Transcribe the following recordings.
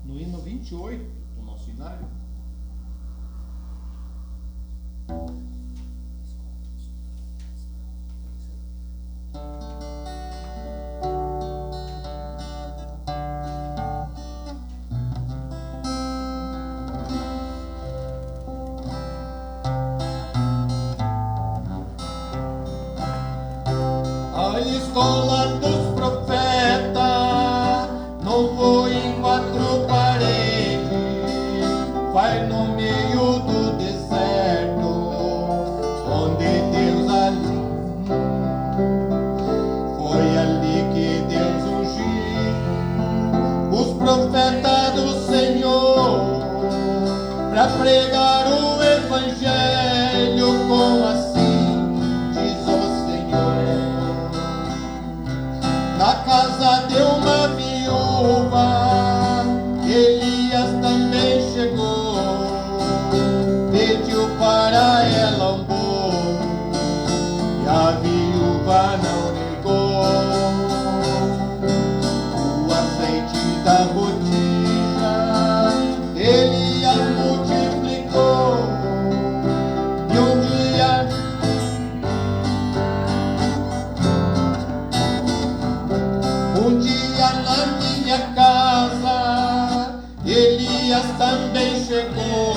no hino 28 do nosso hinário. A escola dos profetas não foi em quatro paredes, vai no meio do deserto, onde Deus ali. Foi ali que Deus ungiu os profetas do Senhor para pregar o evangelho com assim diz o Senhor. Na casa de uma viúva, Elias também chegou, pediu para ela um bolo, e a viúva não negou. O azeite da botija, Elias multiplicou, e um dia na minha casa, Elias também chegou,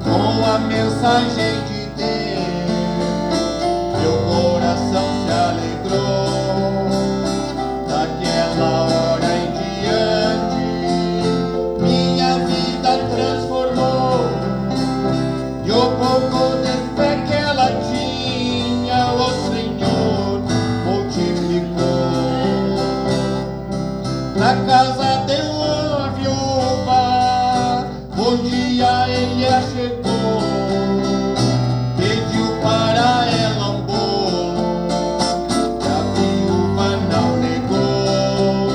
com a mensagem de Deus, meu coração se alegrou. Daquela hora em diante, minha vida transformou, e o pouco de fé que ela tinha, o Senhor multiplicou. Na casa de uma viúva, um dia Elias chegou, pediu para ela um bolo, e a viúva não negou.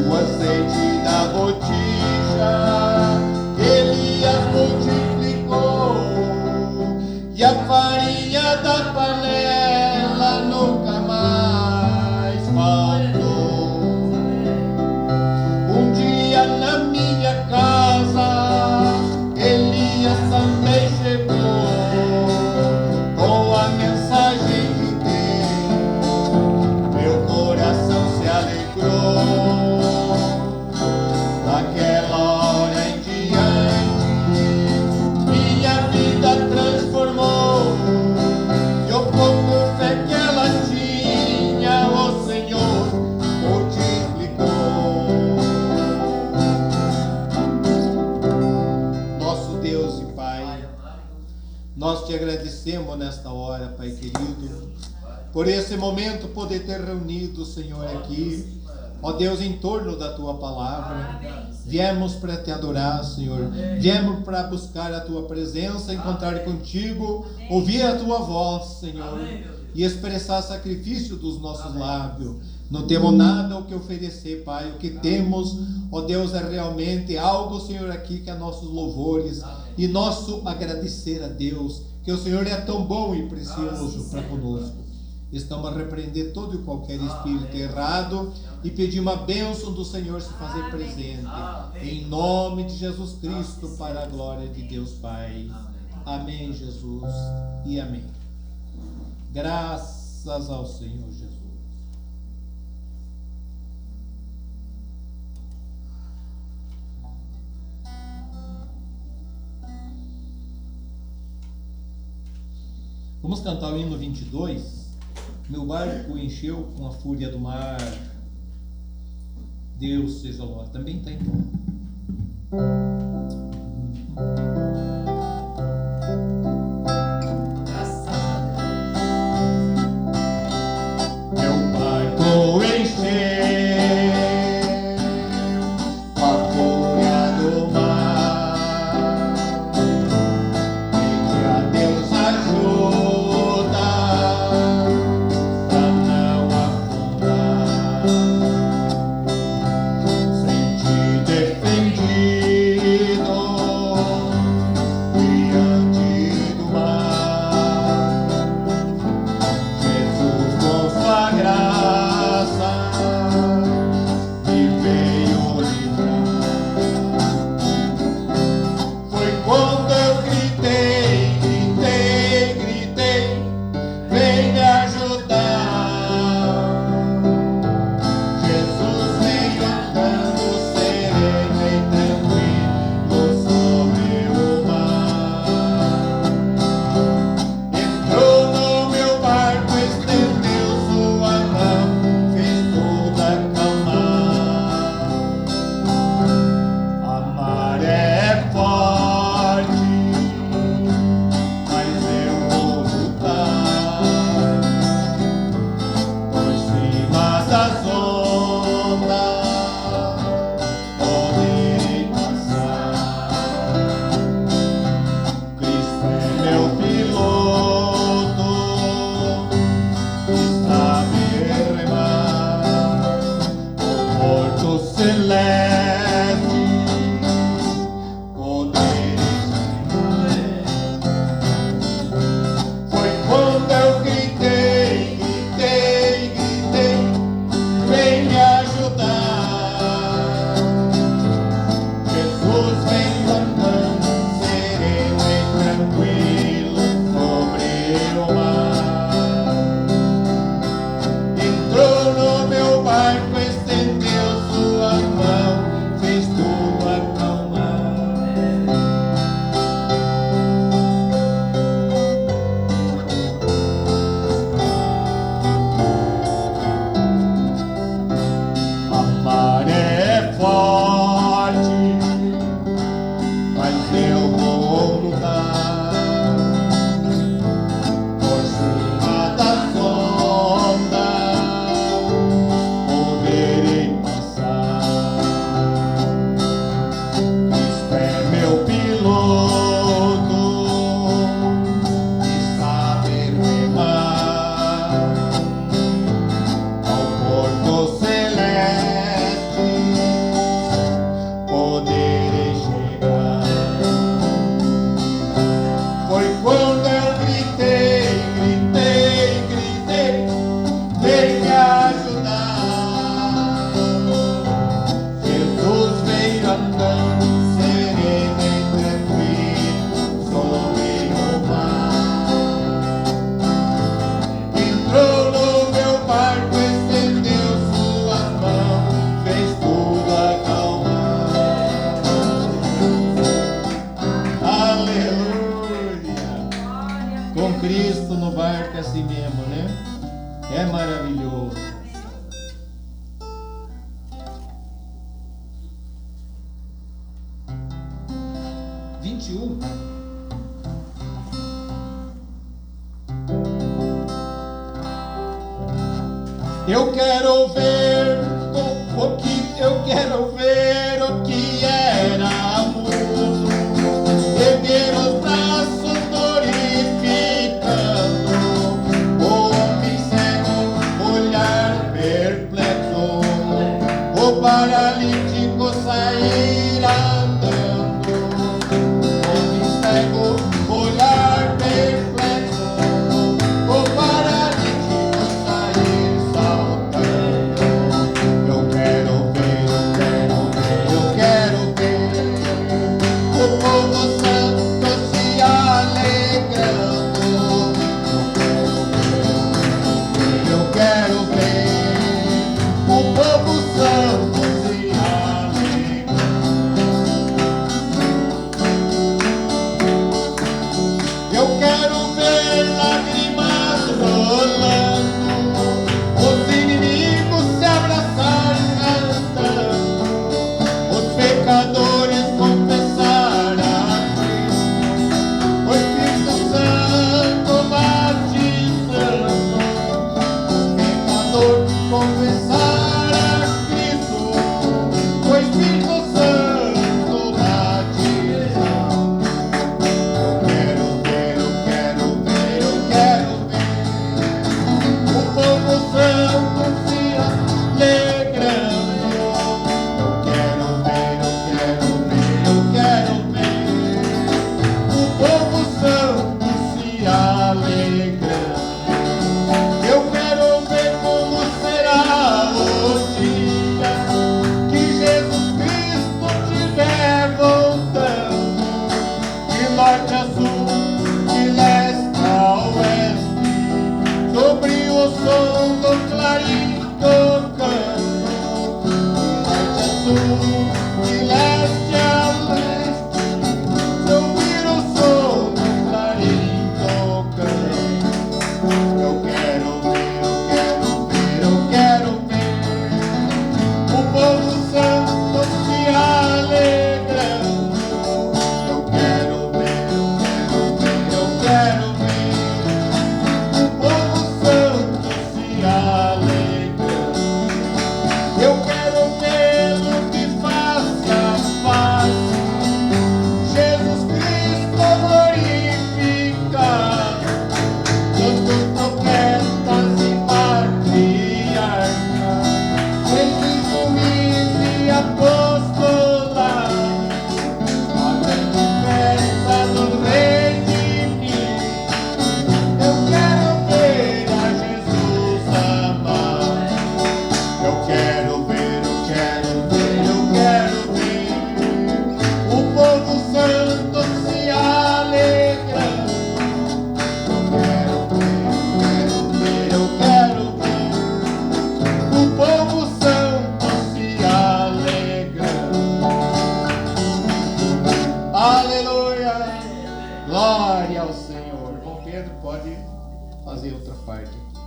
O azeite da botija, Elias multiplicou, e a farinha da panela nunca mais faltou. Na minha casa, Elias também chegou, com a mensagem de Deus, meu coração se alegrou. Daquela hora em diante, minha vida transformou, e o pouco fé que ela tinha, o Senhor multiplicou. Nós te agradecemos nesta hora, Pai querido, por esse momento poder ter reunido, Senhor, aqui, ó Deus, em torno da Tua Palavra. Viemos para te adorar, Senhor. Viemos para buscar a Tua presença, encontrar contigo, ouvir a Tua voz, Senhor, e expressar sacrifício dos nossos lábios. Não temos nada o que oferecer, Pai. O que temos, ó Deus, é realmente algo, Senhor, aqui que é nossos louvores e nosso agradecer a Deus, que o Senhor é tão bom e precioso para conosco. Estamos a repreender todo e qualquer espírito errado e pedir uma bênção do Senhor se fazer presente. Em nome de Jesus Cristo, para a glória de Deus Pai. Amém, Jesus, e amém. Graças ao Senhor Jesus. Vamos cantar o hino 22. Meu barco encheu com a fúria do mar. Deus seja louvado. Também está em dó. Meu barco encheu com a fúria do mar. Pede a Deus ajuda pra não afundar. Sem te defendi, celeste, poderes. Foi quando eu gritei, gritei, gritei, vem me ajudar. Jesus vem andando sereno e tranquilo sobre o mar. Entrou no meu barco, estendeu sua mão, fez tudo acalmar. A maré é forte, mas eu vou lutar por cima das ondas, poderei passar. Cristo é meu piloto e sabe remar ao porto celeste, poderei chegar. Foi quando eu gritei, gritei, gritei, vem me ajudar. Jesus veio andando sereno e tranquilo sobre o mar. Entrou no meu barco, estendeu suas mãos, fez tudo acalmar. Aleluia! Com Cristo no barco é assim mesmo, né? É maravilhoso. Eu quero ver o que era mudo, erguer os braços glorificando, o homem cego, olhar perplexo, o paralítico sair andando, o homem cego, olhar perplexo, o paralítico sair saltando. Eu quero ver o povo santo se alegrando. Eu quero ver o povo santo se alegrando. Eu quero ver lágrimas rolando, os inimigos se abraçar cantando, os pecadores confessar a Cristo, o Espírito Santo batizando, o pecador confessar a Cristo, o Espírito Santo batizando. Eu quero ver o povo santo se alegrando. Eu quero ver o povo santo se alegrando. Eu quero ver como será o dia que Jesus Cristo estiver voltando, de norte a sul, de leste a oeste, sobre o som do clarim tocando, de norte a sul, de leste a leste, sobre o som do clarim tocando. Eu quero ver o povo santo se alegrando. Eu quero ver o povo santo se alegrando. Eu quero ver o que faz parte aqui.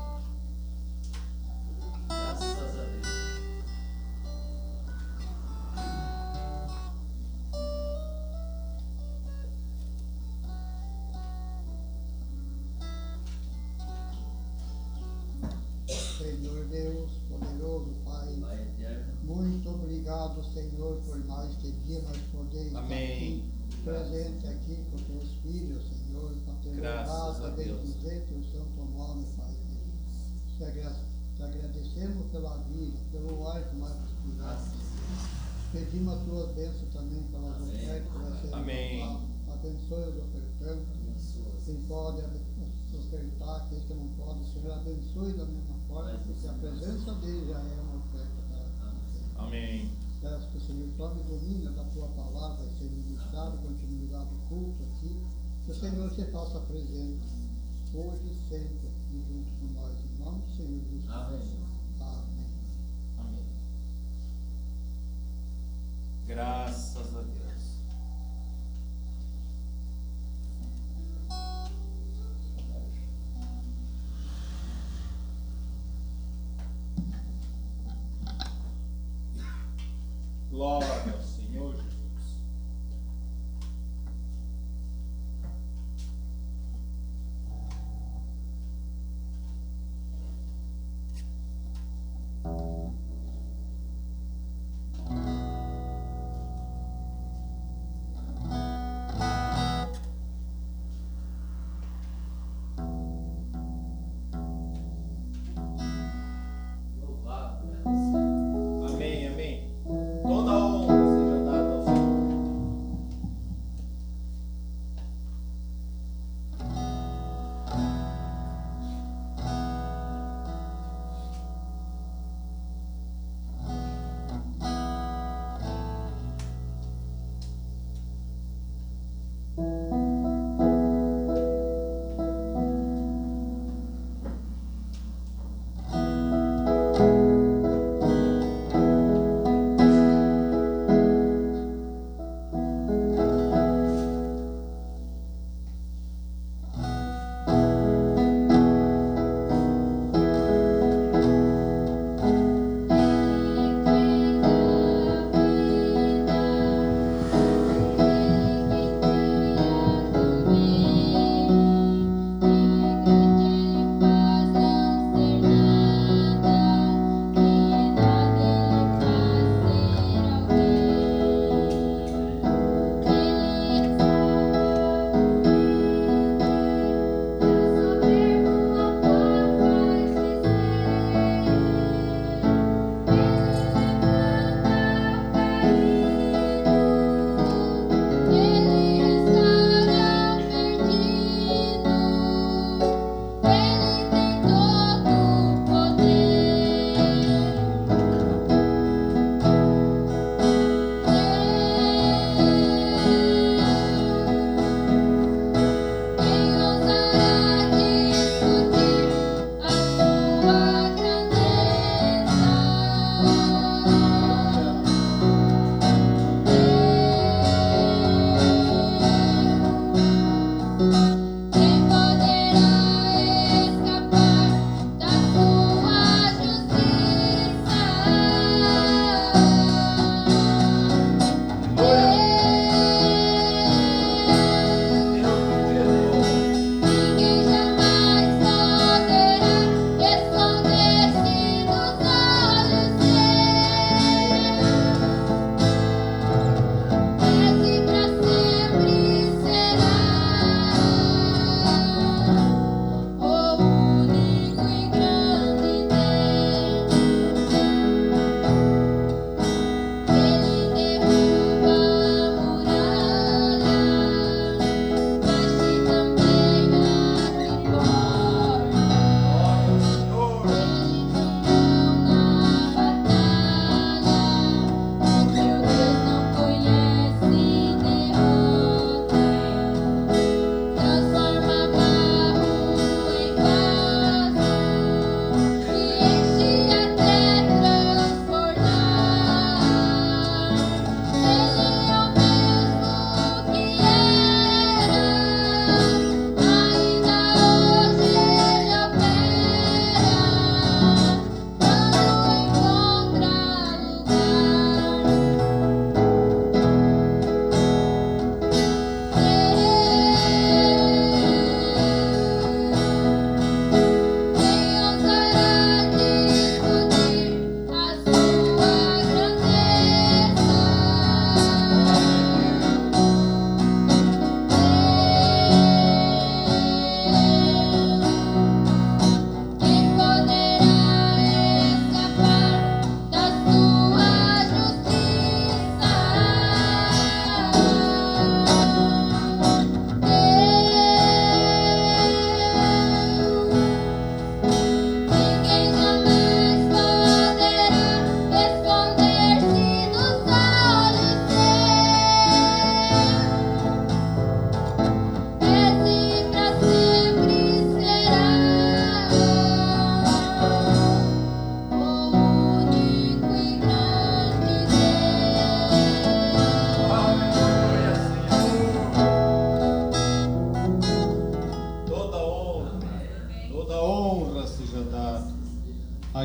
Graças a Deus. Senhor Deus, poderoso Pai, Pai eterno. muito obrigado, Senhor, por mais este dia nós poder estar Amém. aqui, presente aqui com teus filhos, Senhor, para ter Graças louvado, a a Deus. bendizer teu santo nome, Pai. Te agradecemos pela vida, pelo ar que nós respiramos. Pedimos as tuas bênçãos também pelas Amém. ofertas que vai ser Amém. levantadas. Abençoe os ofertantes. Quem pode ofertar, quem que não pode, Senhor, abençoe da mesma forma, porque a presença dele já é uma oferta para nós. Amém. Peço que o Senhor tome domínio da tua palavra, vai ser ministrado, continuidade do culto aqui. Que o Senhor se faça presente hoje e sempre aqui junto com nós. Em nome do Senhor Jesus. Amém. Amém. Amém. Graças a Deus. Glória ao Senhor Jesus. Louvado, agradecido. Amém, amém. Toda honra seja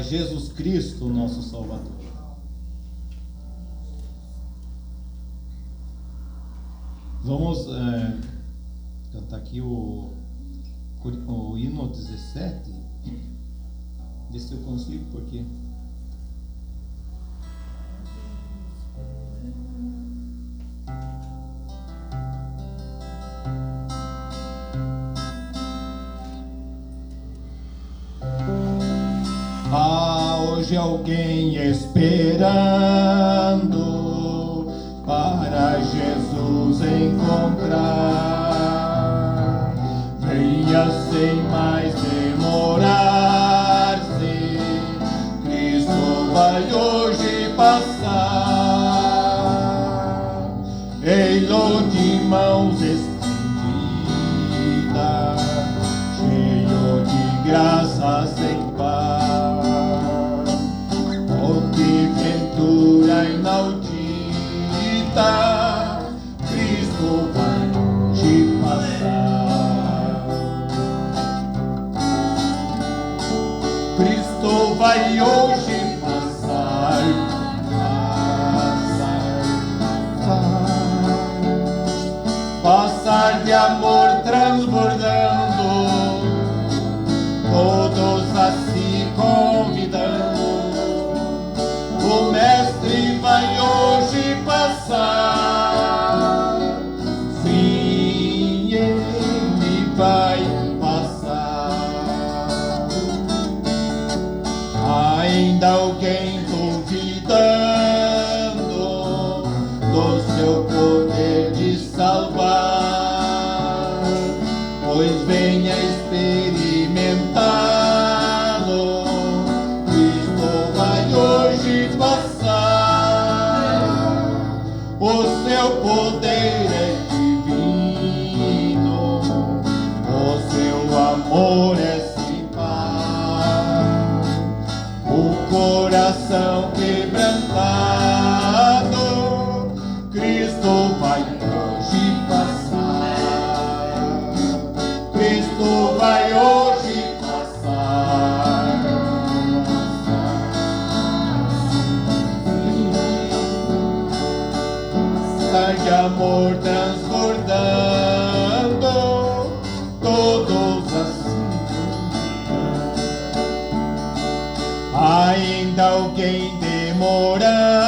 Jesus Cristo, nosso Salvador. Vamos cantar aqui o hino 17. Ver se eu consigo, porque hoje alguém esperando para Jesus encontrar. Venha sem mais demorar-se, Cristo vai hoje passar. Ei-lo de mãos estendidas, cheio de graça sem par. Oh, que ventura inaudita, Cristo vai hoje passar. Cristo vai hoje passar, passar de amor transbordando, todos a se convidando. O Mestre vai hoje passar, sim, ele vai passar. Ainda alguém duvidando do seu poder de salvar, pois venha experimentá-lo. Cristo vai hoje passar, o seu poder é divino, o seu amor é sem par. O coração quebrantado, Cristo vai hoje passar. Cristo vai hoje passar. De amor transbordando, todos assim. Ainda alguém demorando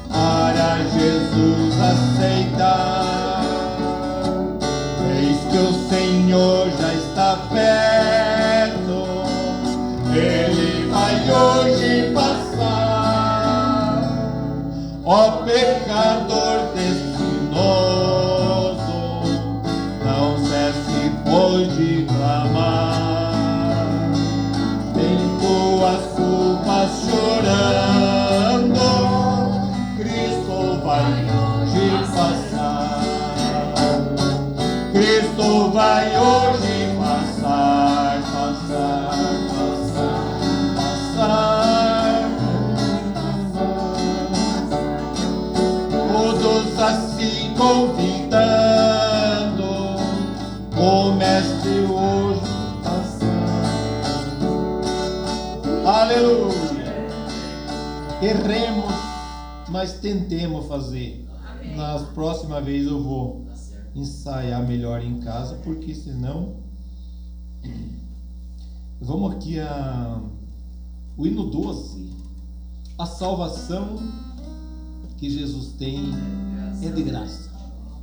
para Jesus aceitar. Eis que o Senhor já está perto, Ele vai hoje passar. Ó pecador destinoso, não cesse pois de clamar. Tem tuas culpas chorando, Cristo vai hoje passar. Cristo vai hoje passar, passar, passar, passar. Todos assim convidando, o Mestre hoje passar. Aleluia! Erremos, mas tentemos fazer. Nas próximas vezes eu vou ensaiar melhor em casa, porque senão. Vamos aqui o hino 12. A salvação que Jesus tem é de graça.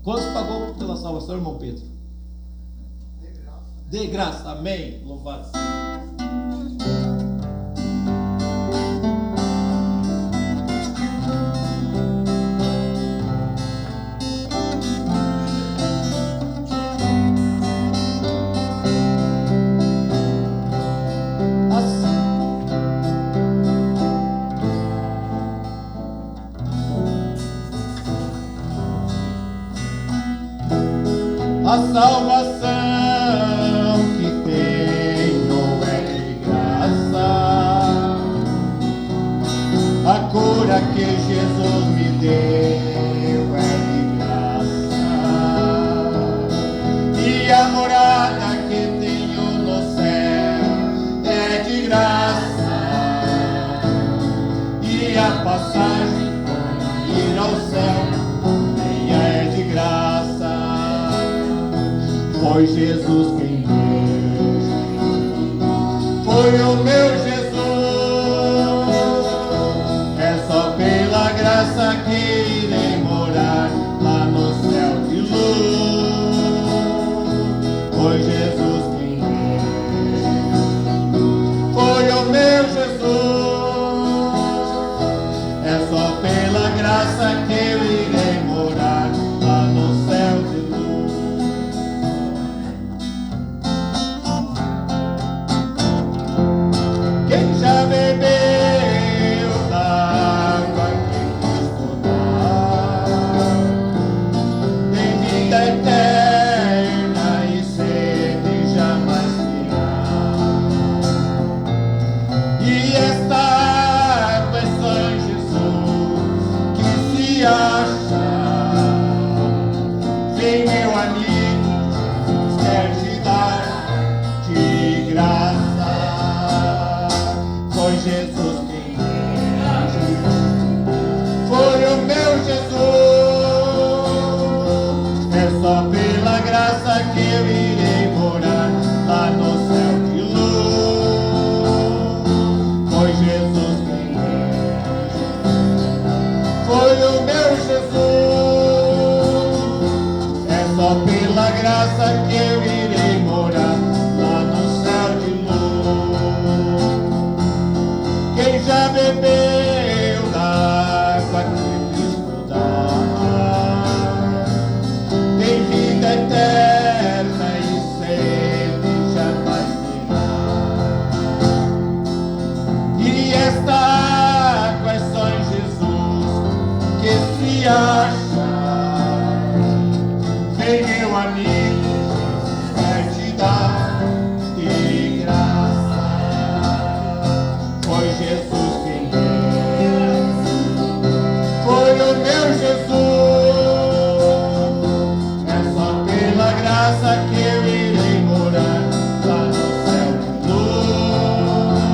Quantos pagou pela salvação, irmão Pedro? De graça, amém. Louvado seja. A salvação que tenho é de graça, a cura que Jesus me deu é de graça, e a morada que tenho no céu é de graça. a passagem para ir ao céu, nem é de graça. Foi Jesus quem deu, foi o meu Jesus. É só pela graça que irei morar lá no céu de luz. Foi Jesus quem deu, foi o meu Jesus. É só pela graça que eu irei morar lá no céu de luz. Quem já bebeu da água que Cristo dá, tem vida eterna e sede jamais terá. E esta água é só em Jesus que se acha. Vem, meu amigo, Jesus quer te dar de graça. Foi Jesus quem foi o meu Jesus. É só pela graça que eu irei morar lá no céu de luz. Foi Jesus quem foi o meu Jesus. É só pela graça que eu irei morar lá no céu de luz. Quem já bebeu da água que Cristo dá, tem vida eterna e sede jamais terá. E esta água é só em Jesus que se acha. Vem, meu amigo, Jesus quer te dar de graça. Foi Jesus quem deu, foi o meu Jesus. É só pela graça que eu irei morar lá no céu de luz.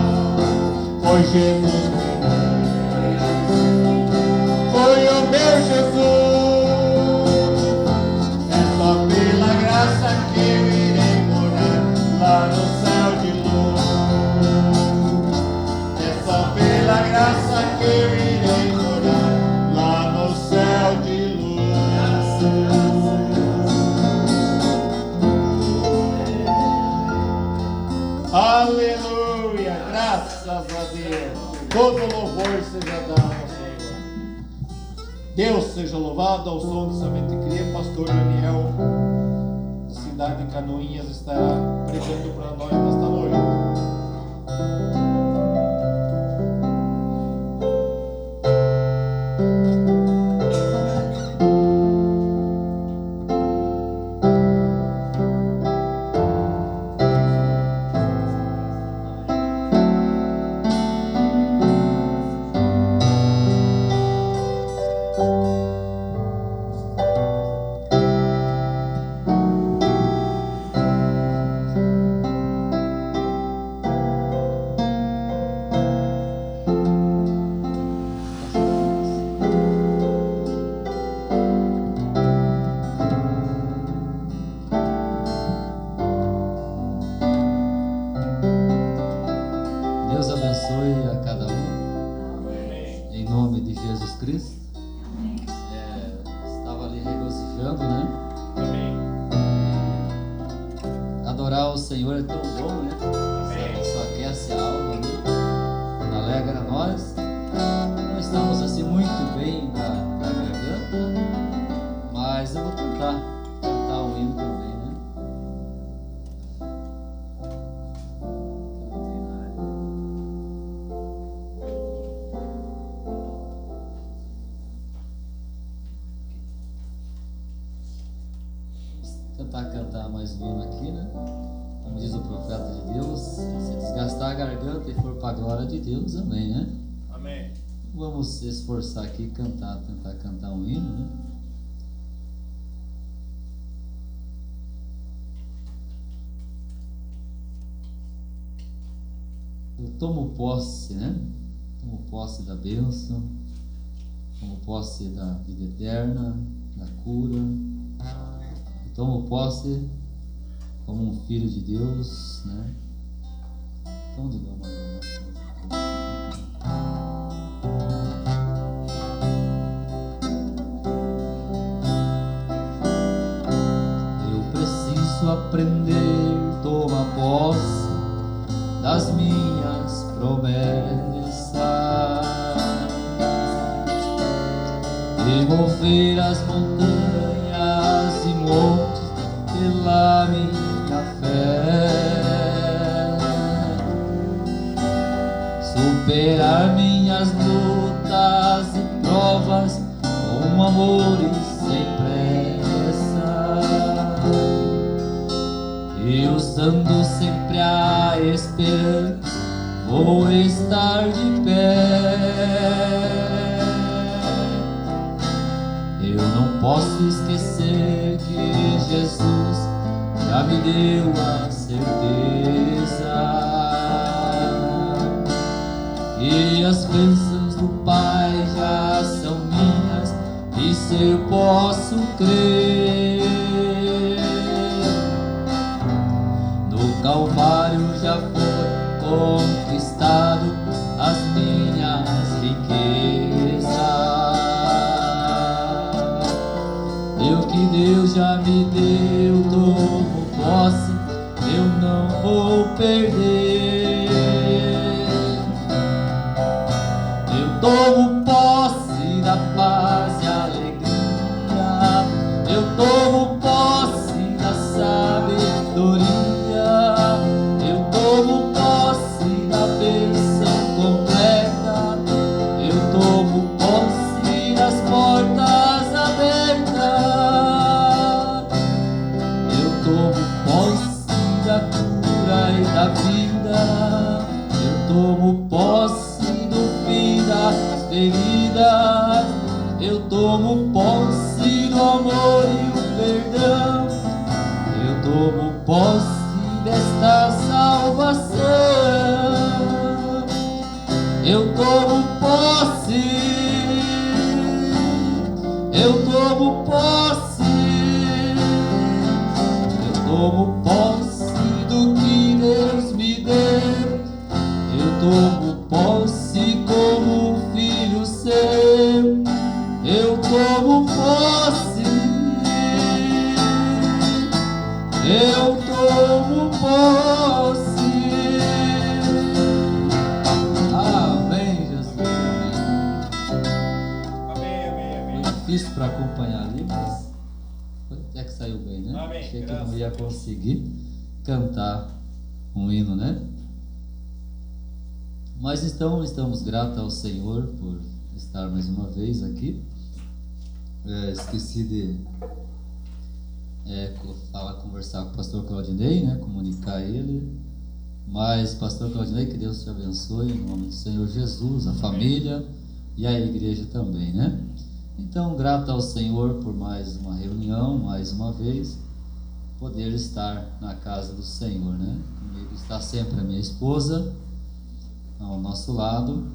Foi Jesus quem deu, foi o meu Jesus. É só pela graça que eu irei morar lá no céu de luz. É só pela graça que eu irei morar lá no céu de luz. Aleluia, graças a Deus. Todo louvor seja dado ao Senhor. Deus seja louvado. Ao som de Somente Cria, pastor Daniel, da cidade de Canoinhas, estará pregando para nós nesta noite. Deus abençoe a cada um, em nome de Jesus Cristo. Estava ali regozijando, né? Adorar o Senhor é tão bom, né? Só aquece a alma, né? Alegra nós. Não estamos assim muito bem na garganta, mas eu vou cantar um hino também, né? Tentar cantar mais um hino aqui, né? Como diz o profeta de Deus, se desgastar a garganta e for para a glória de Deus, amém, né? Amém. Vamos se esforçar aqui e tentar cantar um hino, né? Eu tomo posse, né? como posse da bênção, como posse da vida eterna, da cura. E tomo posse como um filho de Deus, né? Então, digamos, eu preciso aprender, tomar posse das minhas promessas, remover as montanhas e montes pela minha fé, superar minhas lutas e provas com amor e sem pressa, e usando sempre a esperança vou estar de pé. Eu não posso esquecer que Jesus já me deu a certeza que as bênçãos do Pai já são minhas, isso eu posso crer. No Calvário já foi conquistado as minhas riquezas. O que Deus já me deu, tomo posse, eu não vou perder. Eu tomo posse da paz e alegria, eu tomo posse da sabedoria, eu tomo posse da bênção completa, eu tomo posse das portas abertas, eu tomo posse da cura e da vida, eu tomo posse do fim das feridas, eu tomo posse do amor e o perdão, eu tomo posse desta salvação, eu tomo posse, eu tomo posse, eu tomo posse do que Deus me deu, eu tomo posse como filho seu, eu tomo posse, eu tomo posse. Amém, Jesus. Amém, amém, amém. Foi difícil para acompanhar ali, mas até que saiu bem, né? Amém, Achei que eu graças não ia a Deus. conseguir cantar um hino, né? Mas então estamos gratos ao Senhor por estar mais uma vez aqui. Esqueci de conversar com o pastor Claudinei, né? Comunicar ele. Mas, pastor Claudinei, que Deus te abençoe em nome do Senhor Jesus, a família e a igreja também, né? Então, grato ao Senhor por mais uma reunião, mais uma vez, poder estar na casa do Senhor, né? Comigo está sempre a minha esposa, ao nosso lado,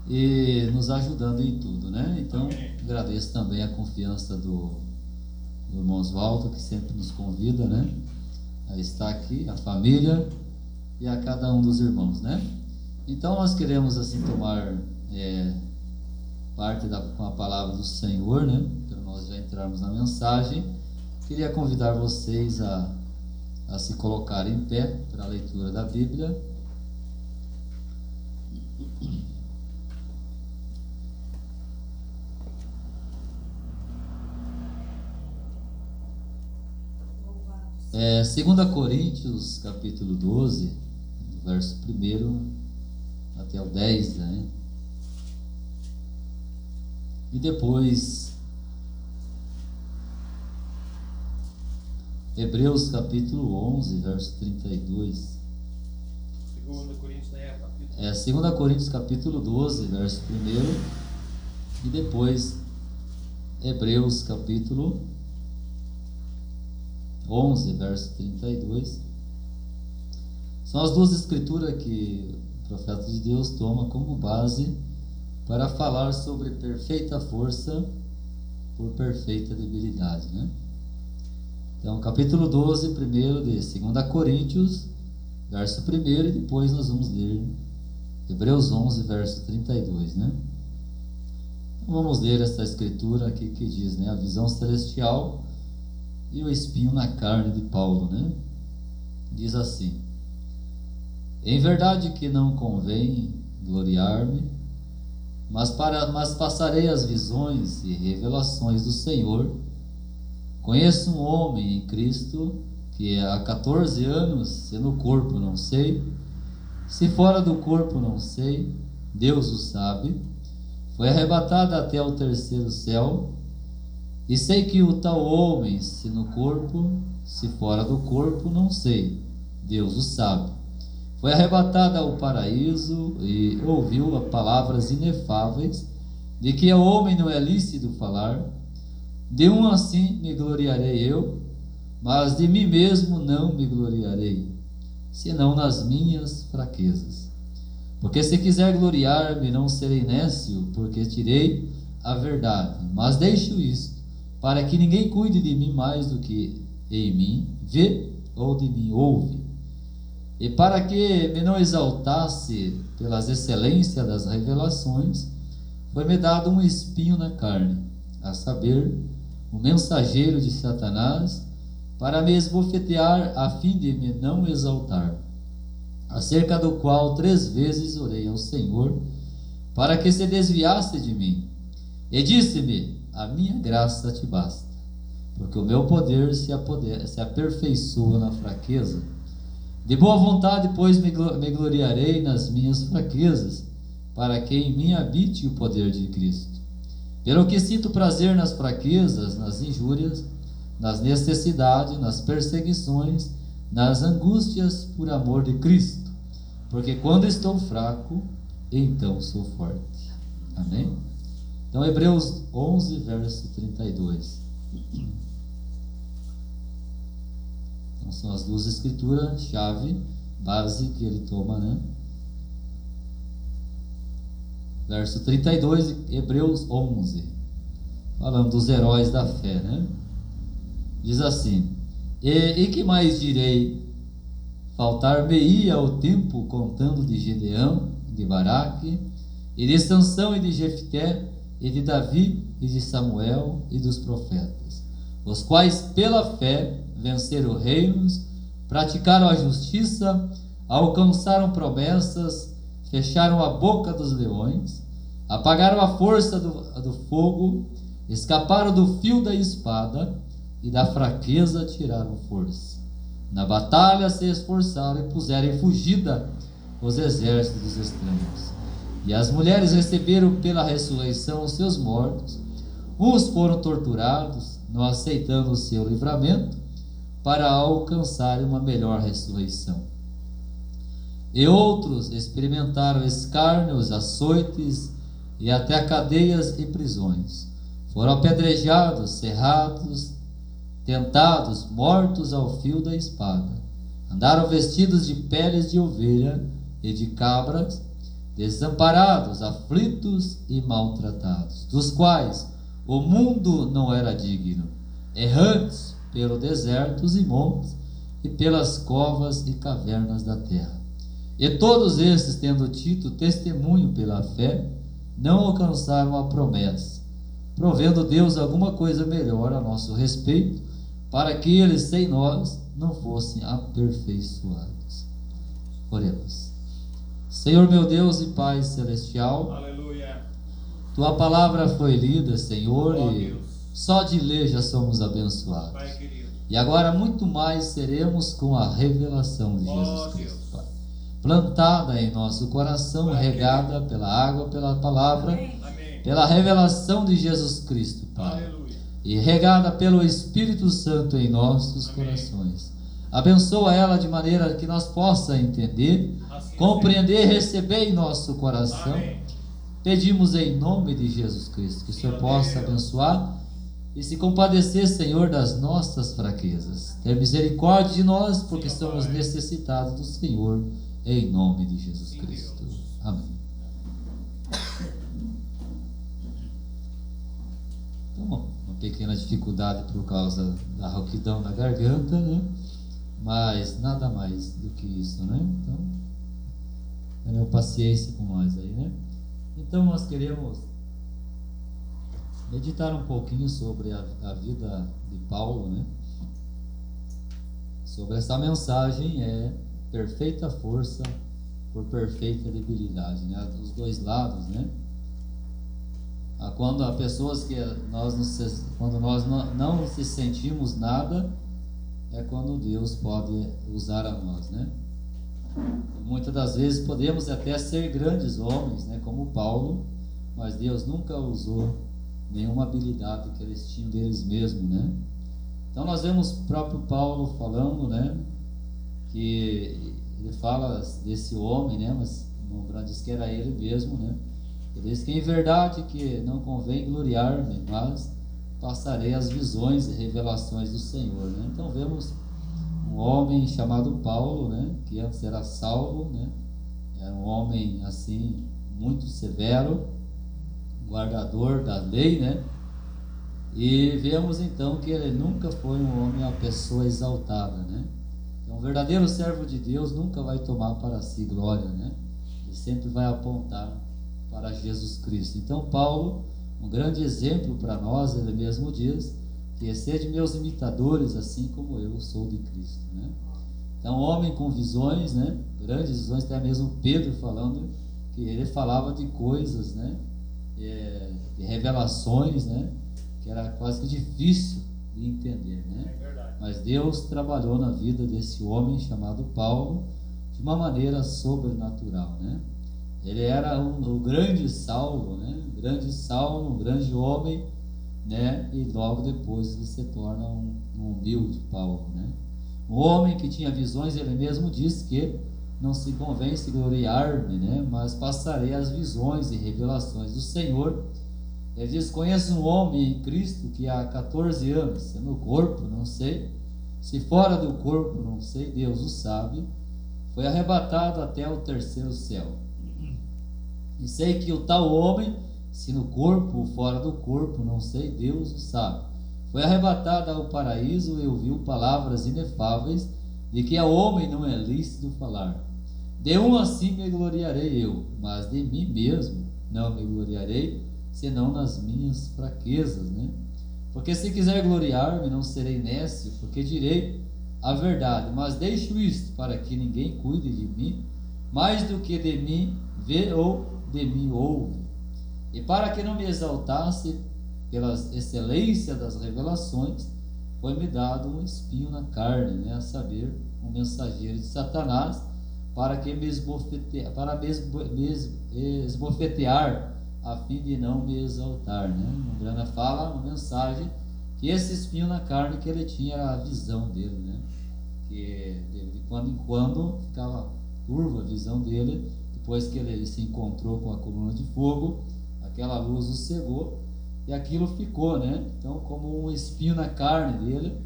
e nos ajudando em tudo, né? Então, agradeço também a confiança do irmão Oswaldo, que sempre nos convida, né? A estar aqui, a família e a cada um dos irmãos, né? Então, nós queremos, assim, tomar parte com a palavra do Senhor, né? Para nós já entrarmos na mensagem. Queria convidar vocês a se colocar em pé para a leitura da Bíblia. É, 2 Coríntios, capítulo 12, verso 1 até o 10, né? E depois, Hebreus, capítulo 11, verso 32. 2 Coríntios, né? Capítulo. 2 Coríntios, capítulo 12, verso 1. E depois, Hebreus, capítulo 11, verso 32. São as duas escrituras que o profeta de Deus toma como base para falar sobre perfeita força por perfeita debilidade, né? Então, capítulo 12, primeiro de 2 Coríntios, verso 1, e depois nós vamos ler Hebreus 11, verso 32, né? Então, vamos ler essa escritura aqui que diz, né? A visão celestial e o espinho na carne de Paulo, né? Diz assim: em verdade que não convém gloriar-me, mas passarei as visões e revelações do Senhor. Conheço um homem em Cristo que há 14 anos, se no corpo não sei, se fora do corpo não sei, Deus o sabe, foi arrebatado até o terceiro céu, e sei que o tal homem, se no corpo, se fora do corpo não sei, Deus o sabe, foi arrebatado ao paraíso e ouviu palavras inefáveis, de que ao homem não é lícito falar. De um assim me gloriarei eu, mas de mim mesmo não me gloriarei, senão nas minhas fraquezas. Porque se quiser gloriar-me, não serei nécio, porque tirei a verdade. Mas deixo isto, para que ninguém cuide de mim mais do que em mim vê ou de mim ouve. E para que me não exaltasse pelas excelências das revelações, foi-me dado um espinho na carne, a saber, o mensageiro de Satanás, para me esbofetear, a fim de me não exaltar, acerca do qual 3 vezes orei ao Senhor, para que se desviasse de mim. E disse-me: a minha graça te basta, porque o meu poder se aperfeiçoa na fraqueza. De boa vontade, pois, me gloriarei nas minhas fraquezas, para que em mim habite o poder de Cristo. Pelo que sinto prazer nas fraquezas, nas injúrias, nas necessidades, nas perseguições, nas angústias por amor de Cristo, porque quando estou fraco, então sou forte. Amém? Então, Hebreus 11, verso 32. Então, são as 2 escrituras, chave, base que ele toma, né? Verso 32, Hebreus 11, falando dos heróis da fé, né? Diz assim: e que mais direi? Faltar-me-ia o tempo contando de Gedeão, de Baraque, e de Sansão, e de Jefté, e de Davi, e de Samuel, e dos profetas, os quais pela fé venceram reinos, praticaram a justiça, alcançaram promessas, fecharam a boca dos leões, apagaram a força do fogo, escaparam do fio da espada, e da fraqueza tiraram força. Na batalha se esforçaram e puseram em fugida os exércitos dos estranhos. E as mulheres receberam pela ressurreição os seus mortos. Uns foram torturados, não aceitando o seu livramento, para alcançarem uma melhor ressurreição. E outros experimentaram escárnios, açoites e até cadeias e prisões. Foram apedrejados, serrados, tentados, mortos ao fio da espada. Andaram vestidos de peles de ovelha e de cabras, desamparados, aflitos e maltratados, dos quais o mundo não era digno, errantes pelos desertos e montes e pelas covas e cavernas da terra. E todos estes, tendo tido testemunho pela fé, não alcançaram a promessa, provendo Deus alguma coisa melhor a nosso respeito, para que eles sem nós não fossem aperfeiçoados. Oremos. Senhor meu Deus e Pai celestial, Aleluia. Tua palavra foi lida, Senhor, Ó e Deus. só de ler já somos abençoados. Pai querido. E agora muito mais seremos com a revelação de Ó Jesus Cristo, Deus. Pai. Plantada em nosso coração, Pai regada pela água, pela palavra, Amém. pela revelação de Jesus Cristo, Pai. Aleluia. E regada pelo Espírito Santo em nossos Amém. corações. Abençoa ela de maneira que nós possa entender, Assim compreender e receber em nosso coração. Amém. Pedimos em nome de Jesus Cristo que o Senhor Meu possa Deus. abençoar e se compadecer, Senhor, das nossas fraquezas. Ter misericórdia de nós, porque Sim, somos Pai. necessitados do Senhor, em nome de Jesus Sim, Cristo. Deus. Amém. pequena dificuldade por causa da rouquidão na garganta, né? Mas nada mais do que isso, né? Então, tenham paciência com nós aí, né? Então nós queremos meditar um pouquinho sobre a vida de Paulo, né? Sobre essa mensagem perfeita força por perfeita debilidade, né? Os dois lados, né? Quando há pessoas que quando nós não se sentimos nada, é quando Deus pode usar a nós, né? Muitas das vezes podemos até ser grandes homens, né? Como Paulo, mas Deus nunca usou nenhuma habilidade que eles tinham deles mesmos, né? Então nós vemos o próprio Paulo falando, né? Que ele fala desse homem, né? Mas não diz que era ele mesmo, né? Ele diz que em verdade que não convém gloriar-me, mas passarei as visões e revelações do Senhor, né? Então vemos um homem chamado Paulo, né? Que antes era Saulo, né? Era um homem assim muito severo, guardador da lei, né? E vemos então que ele nunca foi um homem, uma pessoa exaltada, né? Então, um verdadeiro servo de Deus nunca vai tomar para si glória, né? Ele sempre vai apontar para Jesus Cristo. Então, Paulo, um grande exemplo para nós, ele mesmo diz que sede meus imitadores, assim como eu sou de Cristo, né? Então, homem com visões, né? Grandes visões, até mesmo Pedro falando que ele falava de coisas, né? De revelações, né? Que era quase que difícil de entender, né? É verdade. Mas Deus trabalhou na vida desse homem chamado Paulo de uma maneira sobrenatural, né? Ele era o grande Saulo, né? Grande Saulo, um grande homem, né? E logo depois ele se torna um humilde Paulo, né? Um homem que tinha visões, ele mesmo disse que não se convém se gloriar-me, né? Mas passarei as visões e revelações do Senhor. Ele diz: conheço um homem em Cristo que há 14 anos, se no corpo, não sei, se fora do corpo, não sei, Deus o sabe, foi arrebatado até o terceiro céu. E sei que o tal homem, se no corpo ou fora do corpo, não sei, Deus o sabe, foi arrebatado ao paraíso e ouviu palavras inefáveis de que ao homem não é lícito falar. De um assim me gloriarei eu, mas de mim mesmo não me gloriarei, senão nas minhas fraquezas, né? Porque se quiser gloriar-me, não serei nécio, porque direi a verdade, mas deixo isto para que ninguém cuide de mim, mais do que de mim vê ou de mim ouve. E para que não me exaltasse pela excelência das revelações, foi-me dado um espinho na carne, né? A saber, um mensageiro de Satanás, para que me esbofetear, a fim de não me exaltar, né? Grana fala uma mensagem que esse espinho na carne que ele tinha era a visão dele, né? Que de quando em quando ficava turva a visão dele, depois que ele se encontrou com a coluna de fogo, aquela luz o cegou e aquilo ficou, né? Então, como um espinho na carne dele,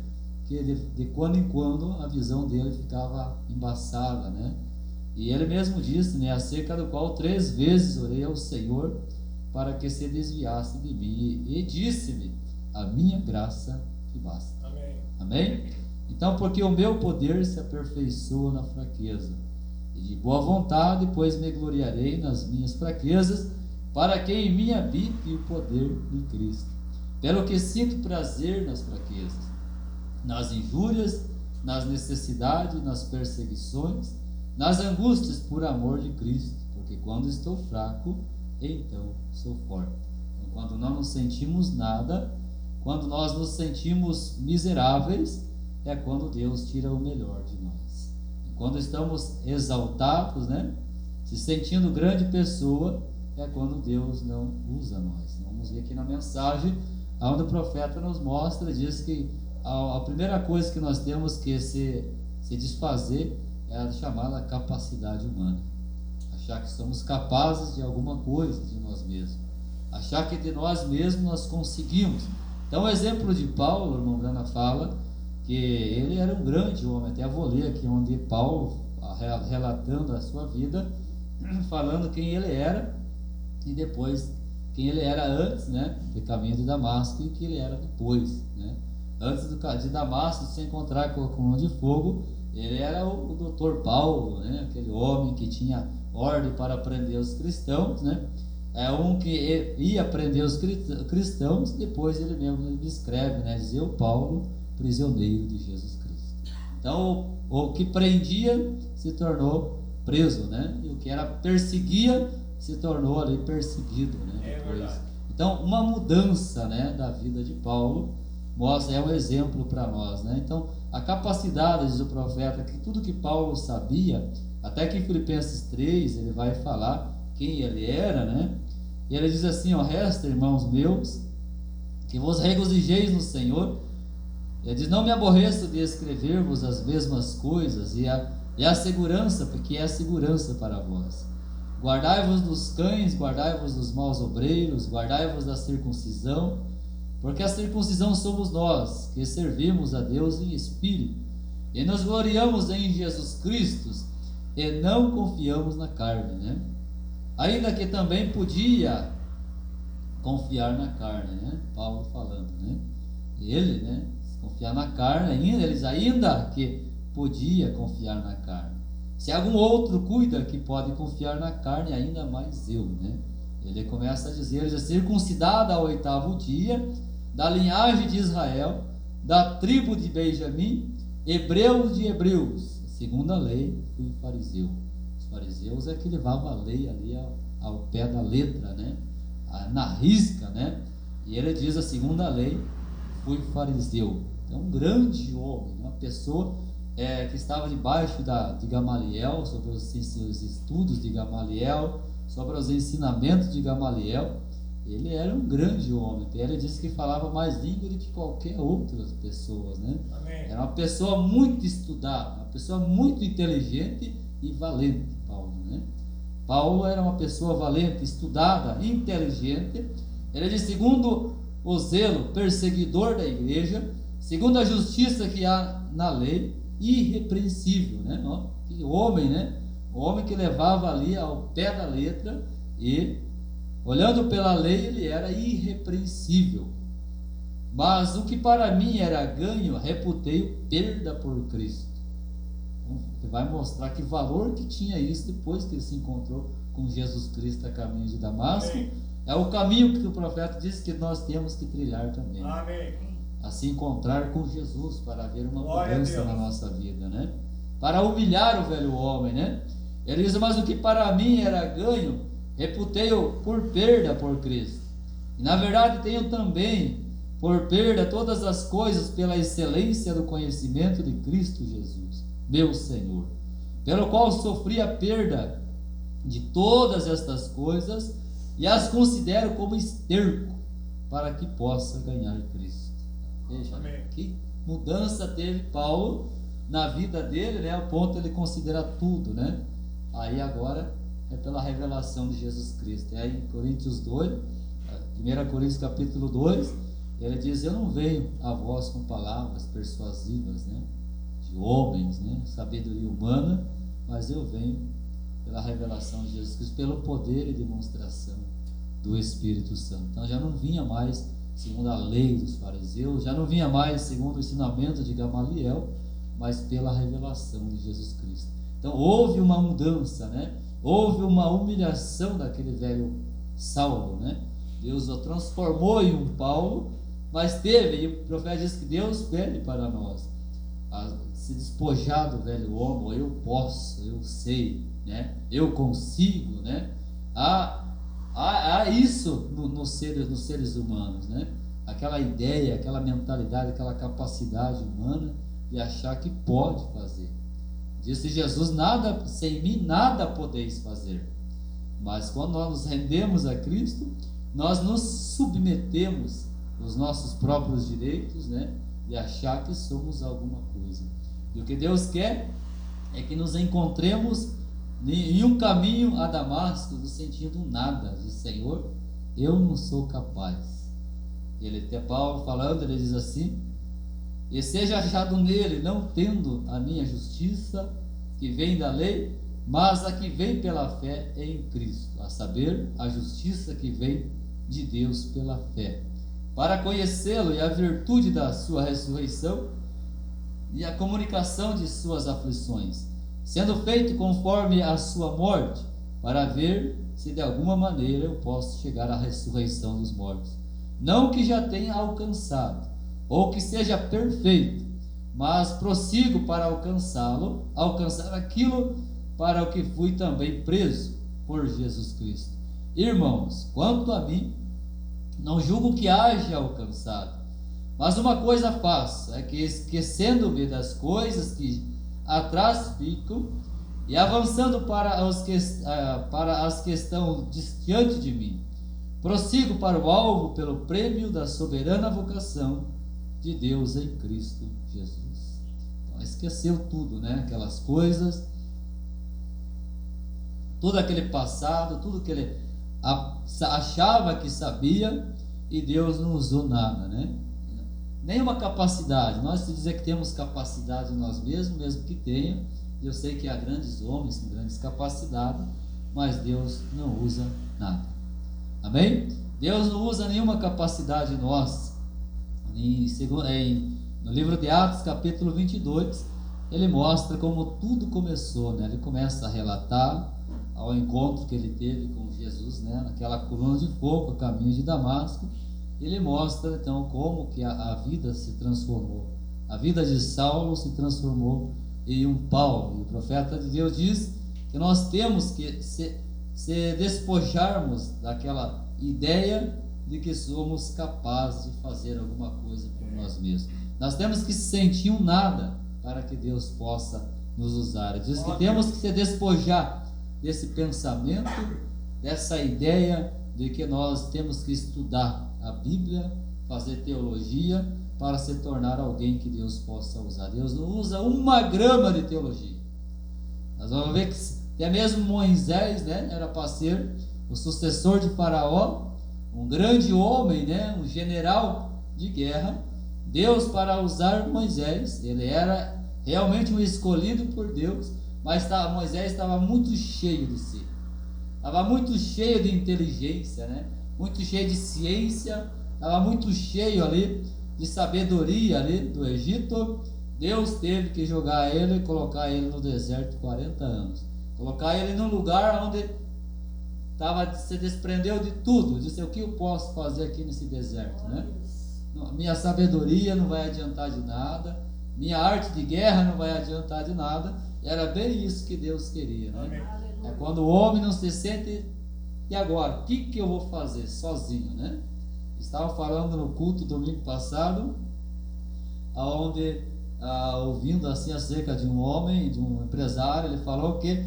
que de quando em quando a visão dele ficava embaçada, né? E ele mesmo disse, né? Acerca do qual 3 vezes orei ao Senhor para que se desviasse de mim, e disse-me: a minha graça te basta. Amém. Amém? Então, porque o meu poder se aperfeiçoa na fraqueza, e de boa vontade, pois me gloriarei nas minhas fraquezas, para que em mim habite o poder de Cristo. Pelo que sinto prazer nas fraquezas, nas injúrias, nas necessidades, nas perseguições, nas angústias por amor de Cristo, porque quando estou fraco, então sou forte. Então, quando não nos sentimos nada, quando nós nos sentimos miseráveis, é quando Deus tira o melhor de nós. E quando estamos exaltados, né, se sentindo grande pessoa, é quando Deus não usa nós. Vamos ver aqui na mensagem, onde o profeta nos mostra, diz que a primeira coisa que nós temos que se desfazer é a chamada capacidade humana. Achar que somos capazes de alguma coisa de nós mesmos. Achar que de nós mesmos nós conseguimos. Então, o exemplo de Paulo, o irmão Gana fala que ele era um grande homem. Até vou ler aqui onde Paulo, relatando a sua vida, falando quem ele era e depois quem ele era antes, né, do caminho de Damasco, e quem ele era depois, né? Antes de Damasco se encontrar com a coluna de fogo, ele era o doutor Paulo, né, aquele homem que tinha ordem para prender os cristãos, né? É um que ia prender os cristãos, depois ele mesmo descreve, né, dizer o Paulo, prisioneiro de Jesus Cristo. Então o que prendia se tornou preso, né? E o que era perseguia se tornou ali perseguido, né? Depois. Então uma mudança, né, da vida de Paulo mostra, é um exemplo para nós, né? Então a capacidade, diz o profeta, que tudo que Paulo sabia, até que em Filipenses 3 ele vai falar quem ele era, né? E ele diz assim, ó: resta, irmãos meus, que vos regozijeis no Senhor. Ele diz: não me aborreço de escrever-vos as mesmas coisas, e a segurança, porque é a segurança para vós. Guardai-vos dos cães, guardai-vos dos maus obreiros, guardai-vos da circuncisão, porque a circuncisão somos nós, que servimos a Deus em espírito, e nos gloriamos em Jesus Cristo, e não confiamos na carne, né? Ainda que também podia confiar na carne, né? Paulo falando, né? Ele, né? Confiar na carne, ainda que podia confiar na carne. Se algum outro cuida que pode confiar na carne, ainda mais eu, né? Ele começa a dizer: ele é circuncidado ao 8º dia, da linhagem de Israel, da tribo de Benjamim, hebreu de hebreus, segundo a lei, fui fariseu. Os fariseus é que levavam a lei ali ao pé da letra, né? Na risca, né? E ele diz: a segunda lei, fui fariseu. Então, um grande homem, uma pessoa que estava debaixo de Gamaliel, sobre os estudos de Gamaliel, sobre os ensinamentos de Gamaliel. Ele era um grande homem. Ele disse que falava mais língua do que qualquer outra pessoa, né? Amém. Era uma pessoa muito estudada, uma pessoa muito inteligente e valente, Paulo, né? Paulo era uma pessoa valente, estudada, inteligente. Ele diz: segundo o zelo, perseguidor da igreja, segundo a justiça que há na lei, irrepreensível, né? Ó, que homem, né? O homem que levava ali ao pé da letra, e olhando pela lei ele era irrepreensível. Mas o que para mim era ganho, reputei perda por Cristo. Então, ele vai mostrar que valor que tinha isso depois que ele se encontrou com Jesus Cristo a caminho de Damasco. Amém. É o caminho que o profeta disse que nós temos que trilhar também. Amém. A se encontrar com Jesus, para haver uma mudança na nossa vida, né? Para humilhar o velho homem, né? Ele diz: mas o que para mim era ganho, reputei-o por perda por Cristo. E na verdade tenho também por perda todas as coisas pela excelência do conhecimento de Cristo Jesus, meu Senhor, pelo qual sofri a perda de todas estas coisas e as considero como esterco, para que possa ganhar Cristo. Veja, que mudança teve Paulo na vida dele, né? Ao ponto de ele considerar tudo, né? Aí agora é pela revelação de Jesus Cristo. É aí em Coríntios 2, 1 Coríntios capítulo 2, ele diz: eu não venho a vós com palavras persuasivas, né, de homens, né, sabedoria humana, mas eu venho pela revelação de Jesus Cristo, pelo poder e demonstração do Espírito Santo. Então já não vinha mais segundo a lei dos fariseus, já não vinha mais segundo o ensinamento de Gamaliel, mas pela revelação de Jesus Cristo. Então houve uma mudança, né? Houve uma humilhação daquele velho Saulo, né? Deus o transformou em um Paulo, mas teve, e o profeta diz que Deus pede para nós se despojar do velho homem. Eu posso, eu sei, né? Eu consigo, né? Há isso nos seres humanos, né? Aquela ideia, aquela mentalidade, aquela capacidade humana de achar que pode fazer. Disse Jesus: nada, sem mim nada podeis fazer. Mas quando nós nos rendemos a Cristo, nós nos submetemos aos nossos próprios direitos, né? De achar que somos alguma coisa. E o que Deus quer é que nos encontremos em um caminho a Damasco, no sentido nada, de Senhor, eu não sou capaz. Ele até Paulo falando, ele diz assim: e seja achado nele, não tendo a minha justiça que vem da lei, mas a que vem pela fé em Cristo, a saber, a justiça que vem de Deus pela fé, para conhecê-lo e a virtude da sua ressurreição e a comunicação de suas aflições, sendo feito conforme a sua morte, para ver se de alguma maneira eu posso chegar à ressurreição dos mortos. Não que já tenha alcançado, ou que seja perfeito, mas prossigo para alcançá-lo, alcançar aquilo para o que fui também preso por Jesus Cristo. Irmãos, quanto a mim, não julgo que haja alcançado, mas uma coisa faço, é que esquecendo-me das coisas que atrás ficam e avançando para as que estão diante de mim, prossigo para o alvo pelo prêmio da soberana vocação de Deus em Cristo Jesus. Então, esqueceu tudo, né? Aquelas coisas, todo aquele passado, tudo que ele achava que sabia, e Deus não usou nada, né? Nenhuma capacidade. Nós se dizer que temos capacidade em nós mesmos, mesmo que tenha, eu sei que há grandes homens com grandes capacidades, mas Deus não usa nada. Amém? Deus não usa nenhuma capacidade nossa. No livro de Atos, capítulo 22, ele mostra como tudo começou, né? Ele começa a relatar ao encontro que ele teve com Jesus, né? Naquela coluna de fogo, a caminho de Damasco. Ele mostra então como que a vida se transformou. A vida de Saulo se transformou em um Paulo. E o profeta de Deus diz que nós temos que se despojarmos daquela ideia de que somos capazes de fazer alguma coisa por nós mesmos. Nós temos que sentir um nada para que Deus possa nos usar. Ele diz que temos que se despojar desse pensamento, dessa ideia de que nós temos que estudar a Bíblia, fazer teologia para se tornar alguém que Deus possa usar. Deus não usa uma grama de teologia. Nós vamos ver que até mesmo Moisés, né, era para ser o sucessor de Faraó, um grande homem, né, um general de guerra. Deus, para usar Moisés, ele era realmente um escolhido por Deus, mas Moisés estava muito cheio de si, estava muito cheio de inteligência, né? Muito cheio de ciência, estava muito cheio ali de sabedoria ali do Egito. Deus teve que jogar ele e colocar ele no deserto 40 anos, colocar ele num lugar onde se desprendeu de tudo. Disse: o que eu posso fazer aqui nesse deserto, né? Minha sabedoria não vai adiantar de nada, minha arte de guerra não vai adiantar de nada. Era bem isso que Deus queria, né? É quando o homem não se sente, e agora, o que eu vou fazer sozinho, né? Estava falando no culto domingo passado, onde ouvindo assim acerca de um homem, de um empresário, ele falou que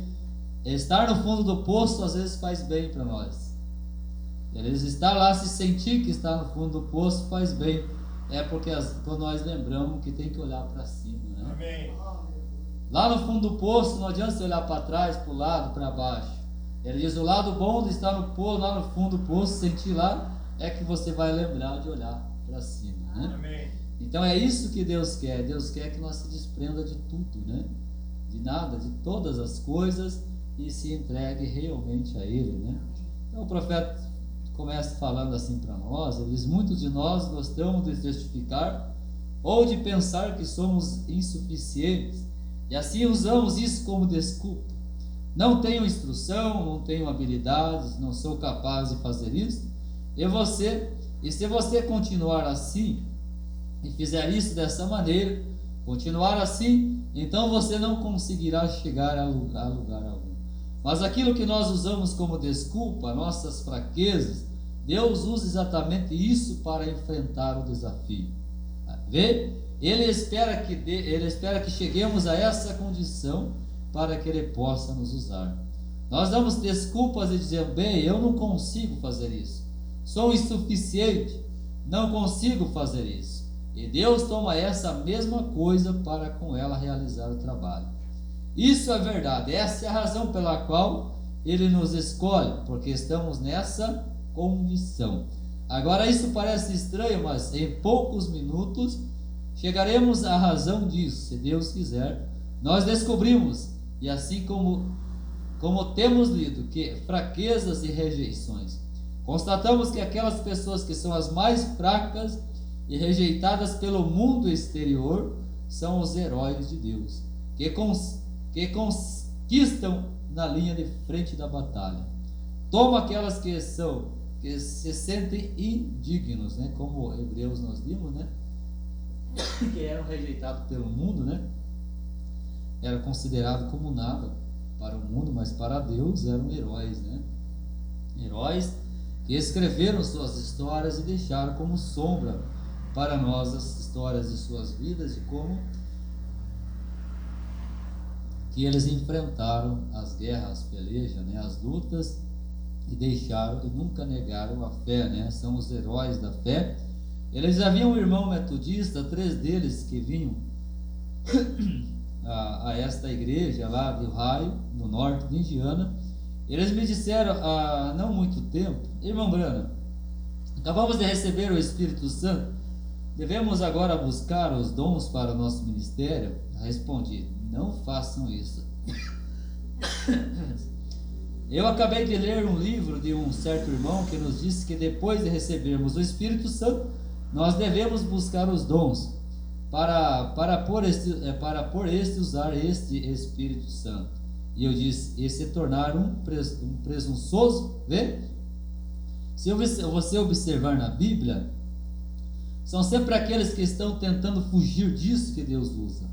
estar no fundo do poço às vezes faz bem para nós. Eles estar lá, se sentir que está no fundo do poço faz bem. É porque quando nós lembramos que tem que olhar para cima, né? Amém. Lá no fundo do poço não adianta você olhar para trás, para o lado, para baixo. Ele diz: o lado bom de estar no poço, lá no fundo do poço, sentir lá, é que você vai lembrar de olhar para cima, né? Amém. Então é isso que Deus quer. Deus quer que nós se desprenda de tudo, né? De nada, de todas as coisas, e se entregue realmente a Ele, né? Então o profeta começa falando assim para nós. Ele diz: muitos de nós gostamos de justificar ou de pensar que somos insuficientes, e assim usamos isso como desculpa. Não tenho instrução, não tenho habilidades, não sou capaz de fazer isso. E se você continuar assim e fizer isso dessa maneira, continuar assim, então você não conseguirá chegar a lugar algum. Mas aquilo que nós usamos como desculpa, nossas fraquezas, Deus usa exatamente isso para enfrentar o desafio. Vê? Ele espera que cheguemos a essa condição para que Ele possa nos usar. Nós damos desculpas e dizemos: bem, eu não consigo fazer isso, sou insuficiente, não consigo fazer isso. E Deus toma essa mesma coisa para com ela realizar o trabalho. Isso é verdade, essa é a razão pela qual Ele nos escolhe, porque estamos nessa condição. Agora, isso parece estranho, mas em poucos minutos chegaremos à razão disso. Se Deus quiser, nós descobrimos, e assim como temos lido, que fraquezas e rejeições, Constatamos que aquelas pessoas que são as mais fracas e rejeitadas pelo mundo exterior são os heróis de Deus, que conquistam na linha de frente da batalha. Toma aquelas que se sentem indignos, né? Como Hebreus nós vimos, né? Que eram rejeitados pelo mundo, né? Era considerado como nada para o mundo, mas para Deus eram heróis, né? Heróis que escreveram suas histórias e deixaram como sombra para nós as histórias de suas vidas e como que eles enfrentaram as guerras, as pelejas, né? As lutas, e deixaram e nunca negaram a fé, né? São os heróis da fé. Eles haviam um irmão metodista, 3 deles que vinham a esta igreja lá de Ohio, no norte de Indiana. Eles me disseram há não muito tempo: irmão Branham, acabamos de receber o Espírito Santo, devemos agora buscar os dons para o nosso ministério? Respondi: não façam isso. Eu acabei de ler um livro de um certo irmão que nos disse que depois de recebermos o Espírito Santo, nós devemos buscar os dons para por este usar este Espírito Santo. E eu disse: e se tornar um presunçoso? Vê? Se você observar na Bíblia, são sempre aqueles que estão tentando fugir disso que Deus usa.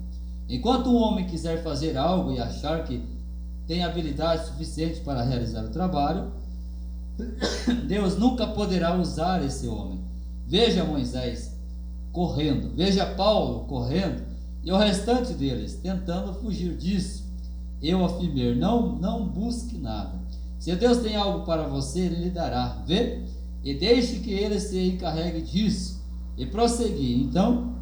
Enquanto um homem quiser fazer algo e achar que tem habilidade suficiente para realizar o trabalho, Deus nunca poderá usar esse homem. Veja Moisés correndo, veja Paulo correndo, e o restante deles tentando fugir disso. Eu afirmei: não busque nada. Se Deus tem algo para você, Ele lhe dará. Vê? E deixe que Ele se encarregue disso. E prosseguir. Então,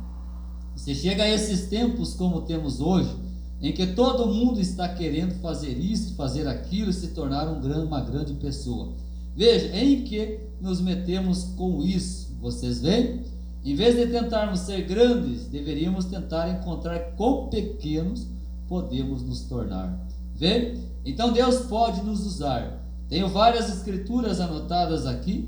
se chega a esses tempos como temos hoje, em que todo mundo está querendo fazer isso, fazer aquilo, se tornar uma grande pessoa. Veja, em que nos metemos com isso? Vocês veem? Em vez de tentarmos ser grandes, deveríamos tentar encontrar quão pequenos podemos nos tornar. Vê? Então Deus pode nos usar. Tenho várias escrituras anotadas aqui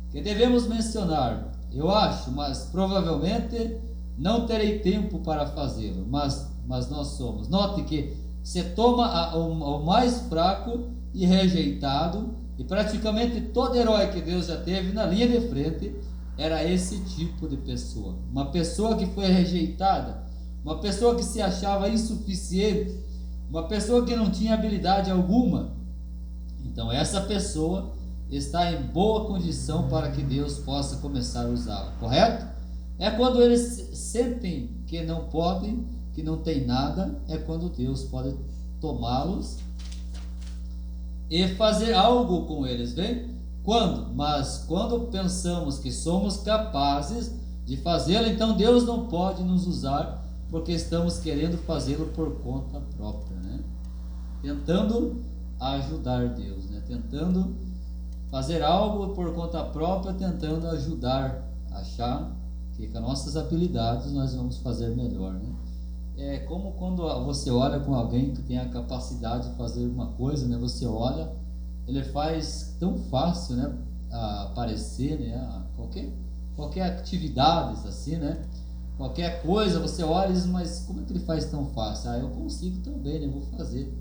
que devemos mencionar, eu acho, mas provavelmente não terei tempo para fazê-lo, mas nós somos. Note que se toma o mais fraco e rejeitado, e praticamente todo herói que Deus já teve na linha de frente era esse tipo de pessoa. Uma pessoa que foi rejeitada, uma pessoa que se achava insuficiente, uma pessoa que não tinha habilidade alguma. Então essa pessoa está em boa condição para que Deus possa começar a usá-la, correto? É quando eles sentem que não podem, que não tem nada, é quando Deus pode tomá-los e fazer algo com eles, vem? Quando? Mas quando pensamos que somos capazes de fazê-lo, então Deus não pode nos usar, porque estamos querendo fazê-lo por conta própria, né? Tentando ajudar Deus, né? Tentando fazer algo por conta própria, tentando ajudar, achar que com as nossas habilidades nós vamos fazer melhor, né? É como quando você olha com alguém que tem a capacidade de fazer uma coisa, né? Você olha, ele faz tão fácil, né? A aparecer, né? A qualquer atividade, assim, né? Qualquer coisa, você olha e diz: mas como é que ele faz tão fácil? Eu consigo também, né? Vou fazer.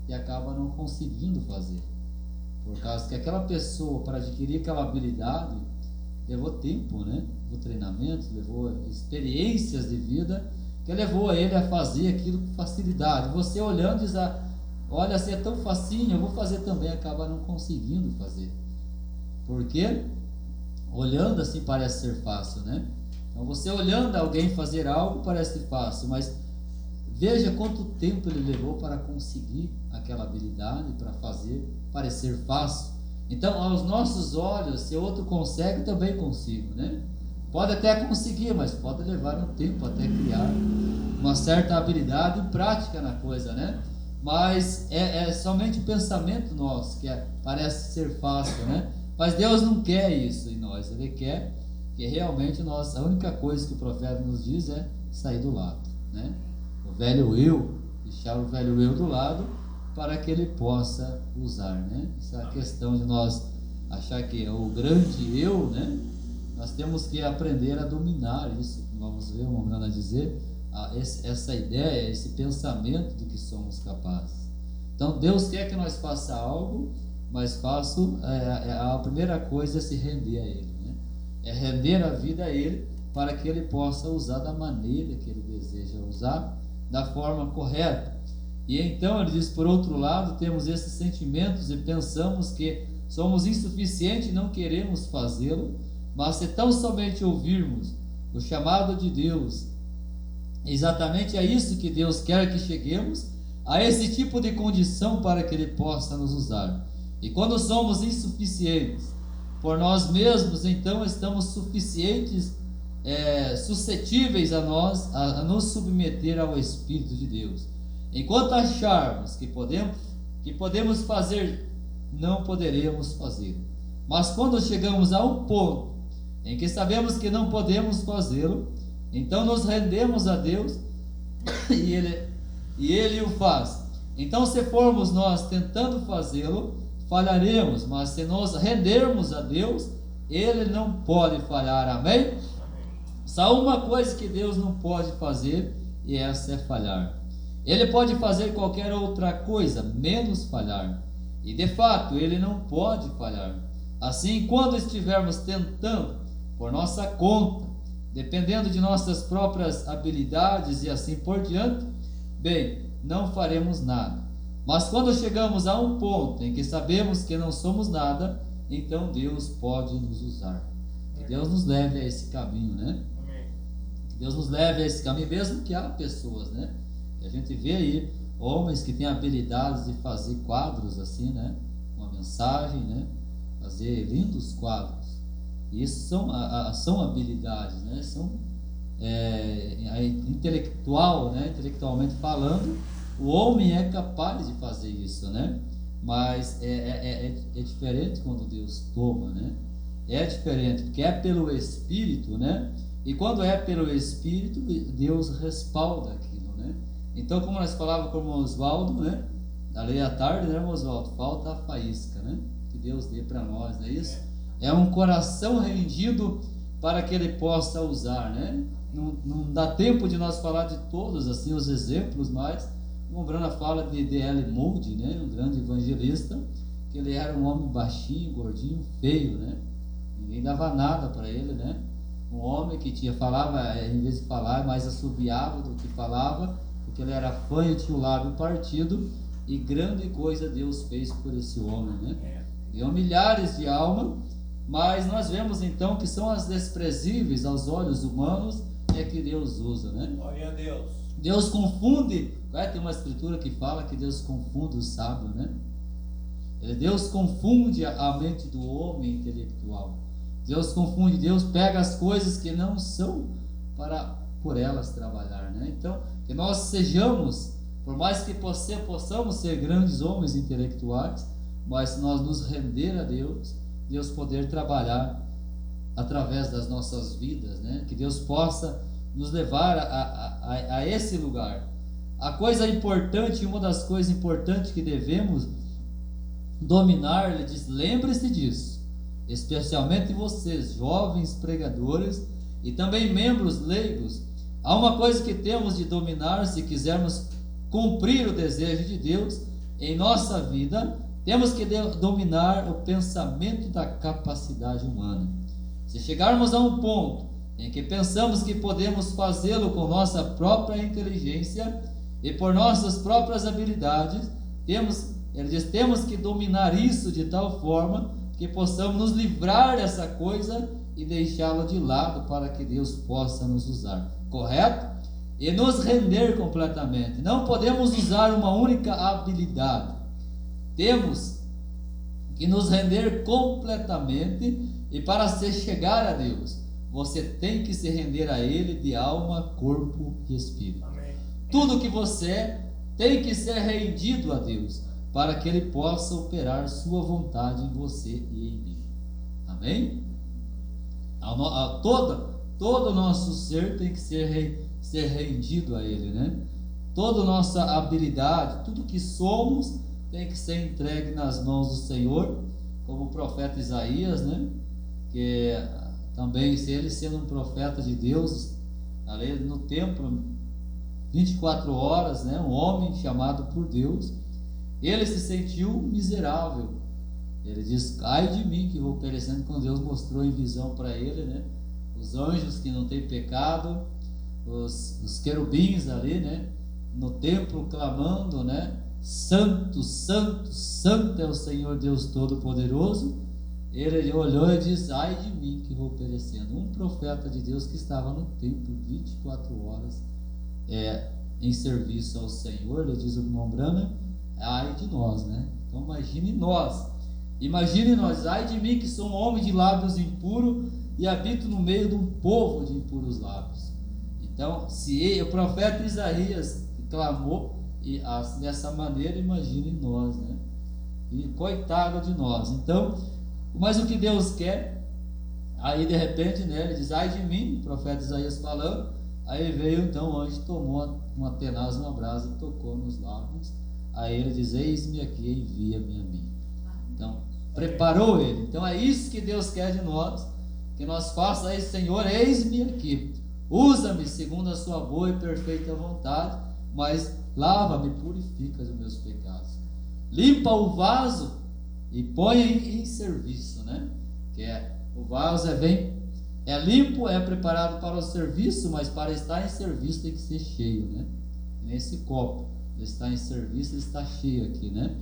E acaba não conseguindo fazer. Por causa que aquela pessoa, para adquirir aquela habilidade, levou tempo, né? Levou treinamento, levou experiências de vida, que levou ele a fazer aquilo com facilidade. Você olhando diz: olha, assim é tão facinho, eu vou fazer também. Acaba não conseguindo fazer. Porque olhando assim parece ser fácil, né? Então você olhando alguém fazer algo parece fácil, mas veja quanto tempo ele levou para conseguir aquela habilidade, para fazer parecer fácil. Então, aos nossos olhos, se outro consegue, também consigo, né? Pode até conseguir, mas pode levar um tempo até criar uma certa habilidade e prática na coisa, né? Mas é somente o pensamento nosso que parece ser fácil, né? Mas Deus não quer isso em nós. Ele quer que realmente a única coisa que o profeta nos diz é sair do lado, né? O velho eu, deixar o velho eu do lado para que ele possa usar, né? Essa questão de nós achar que é o grande eu, né? Nós temos que aprender a dominar isso. Vamos ver o Mombrana dizer, essa ideia, esse pensamento de que somos capazes. Então Deus quer que nós faça algo, mas a primeira coisa é se render a Ele, né? É render a vida a Ele, para que Ele possa usar da maneira que Ele deseja usar, da forma correta. E então Ele diz, por outro lado, temos esses sentimentos e pensamos que somos insuficientes e não queremos fazê-lo, mas se tão somente ouvirmos o chamado de Deus, exatamente é isso que Deus quer que cheguemos, a esse tipo de condição para que Ele possa nos usar. E quando somos insuficientes por nós mesmos, então estamos suscetíveis a nos submeter ao Espírito de Deus. Enquanto acharmos que podemos fazer, não poderemos fazer. Mas quando chegamos a um ponto em que sabemos que não podemos fazê-lo, então nos rendemos a Deus e Ele o faz. Então, se formos nós tentando fazê-lo, falharemos, mas se nos rendermos a Deus, Ele não pode falhar. Amém? Só uma coisa que Deus não pode fazer, e essa é falhar. Ele pode fazer qualquer outra coisa, menos falhar. E de fato, Ele não pode falhar. Assim, quando estivermos tentando por nossa conta, dependendo de nossas próprias habilidades e assim por diante, bem, não faremos nada. Mas quando chegamos a um ponto em que sabemos que não somos nada, então Deus pode nos usar. Que Deus nos leve a esse caminho, né? Que Deus nos leve a esse caminho, mesmo que há pessoas, né? E a gente vê aí homens que têm habilidades de fazer quadros assim, né? Uma mensagem, né? Fazer lindos quadros. E isso são habilidades, né? Intelectual, né? Intelectualmente falando, o homem é capaz de fazer isso, né? Mas é diferente quando Deus toma, né? É diferente, porque é pelo Espírito, né? E quando é pelo Espírito, Deus respalda aquilo, né? Então, como nós falávamos com o Oswaldo, né? Ali à tarde, né, Oswaldo? Falta a faísca, né? Que Deus dê para nós, não é isso? É um coração rendido para que Ele possa usar, né? Não dá tempo de nós falar de todos assim os exemplos, mas o Mombrana fala de D.L. Moody, né? Um grande evangelista, que ele era um homem baixinho, gordinho, feio, né? Ninguém dava nada para ele, né? Um homem que falava, em vez de falar, mais assobiava do que falava, porque ele era fanho, tinha o lábio partido, e grande coisa Deus fez por esse homem, né? Deu milhares de almas, mas nós vemos então que são as desprezíveis aos olhos humanos é que Deus usa, né? Glória a Deus. Deus confunde, tem uma escritura que fala que Deus confunde o sábio, né? Deus confunde a mente do homem intelectual. Deus confunde, Deus pega as coisas que não são para por elas trabalhar, né? Então, que nós sejamos, por mais que possamos ser grandes homens intelectuais, mas se nós nos render a Deus, Deus poder trabalhar através das nossas vidas, né? Que Deus possa nos levar a esse lugar. A coisa importante, uma das coisas importantes que devemos dominar, ele diz, lembre-se disso, especialmente vocês, jovens pregadores e também membros leigos. Há uma coisa que temos de dominar se quisermos cumprir o desejo de Deus em nossa vida. Temos que dominar o pensamento da capacidade humana. Se chegarmos a um ponto em que pensamos que podemos fazê-lo com nossa própria inteligência e por nossas próprias habilidades, ele diz, temos que dominar isso de tal forma que possamos nos livrar dessa coisa e deixá-la de lado para que Deus possa nos usar, correto? E nos render completamente. Não podemos usar uma única habilidade. Temos que nos render completamente, e para se chegar a Deus, você tem que se render a Ele de alma, corpo e espírito. Amém. Tudo que você é tem que ser rendido a Deus, para que Ele possa operar sua vontade em você e em mim. Amém? Todo o nosso ser tem que ser rendido a Ele, né? Toda a nossa habilidade, tudo que somos, tem que ser entregue nas mãos do Senhor, como o profeta Isaías, né? Que também, ele sendo um profeta de Deus, ali no templo, 24 horas, né? Um homem chamado por Deus, ele se sentiu miserável. Ele diz: ai de mim que vou perecendo, quando Deus mostrou em visão para ele, né? Os anjos que não têm pecado, os querubins ali, né? No templo clamando, né? Santo, santo, santo é o Senhor Deus Todo-Poderoso. Ele olhou e disse: ai de mim que vou perecendo. Um profeta de Deus que estava no templo 24 horas em serviço ao Senhor. Ele diz o irmão Branham: ai de nós, né? Então imagine nós, ai de mim que sou um homem de lábios impuros e habito no meio de um povo de impuros lábios. Então, se o profeta Isaías clamou dessa maneira, imagine nós, né? E coitado de nós. Então, mas o que Deus quer, aí de repente, né, ele diz: ai de mim, o profeta Isaías falando. Aí veio então o anjo, tomou uma tenaz, uma brasa e tocou nos lábios. Aí ele diz: eis-me aqui, envia-me a mim. Então, preparou ele. Então é isso que Deus quer de nós, que nós façamos aí: Senhor, eis-me aqui, usa-me segundo a sua boa e perfeita vontade, mas lava-me, purifica dos meus pecados, limpa o vaso e põe em serviço, né? Que o vaso é limpo, é preparado para o serviço, mas para estar em serviço tem que ser cheio, né? Nesse copo, ele está em serviço, ele está cheio aqui, né?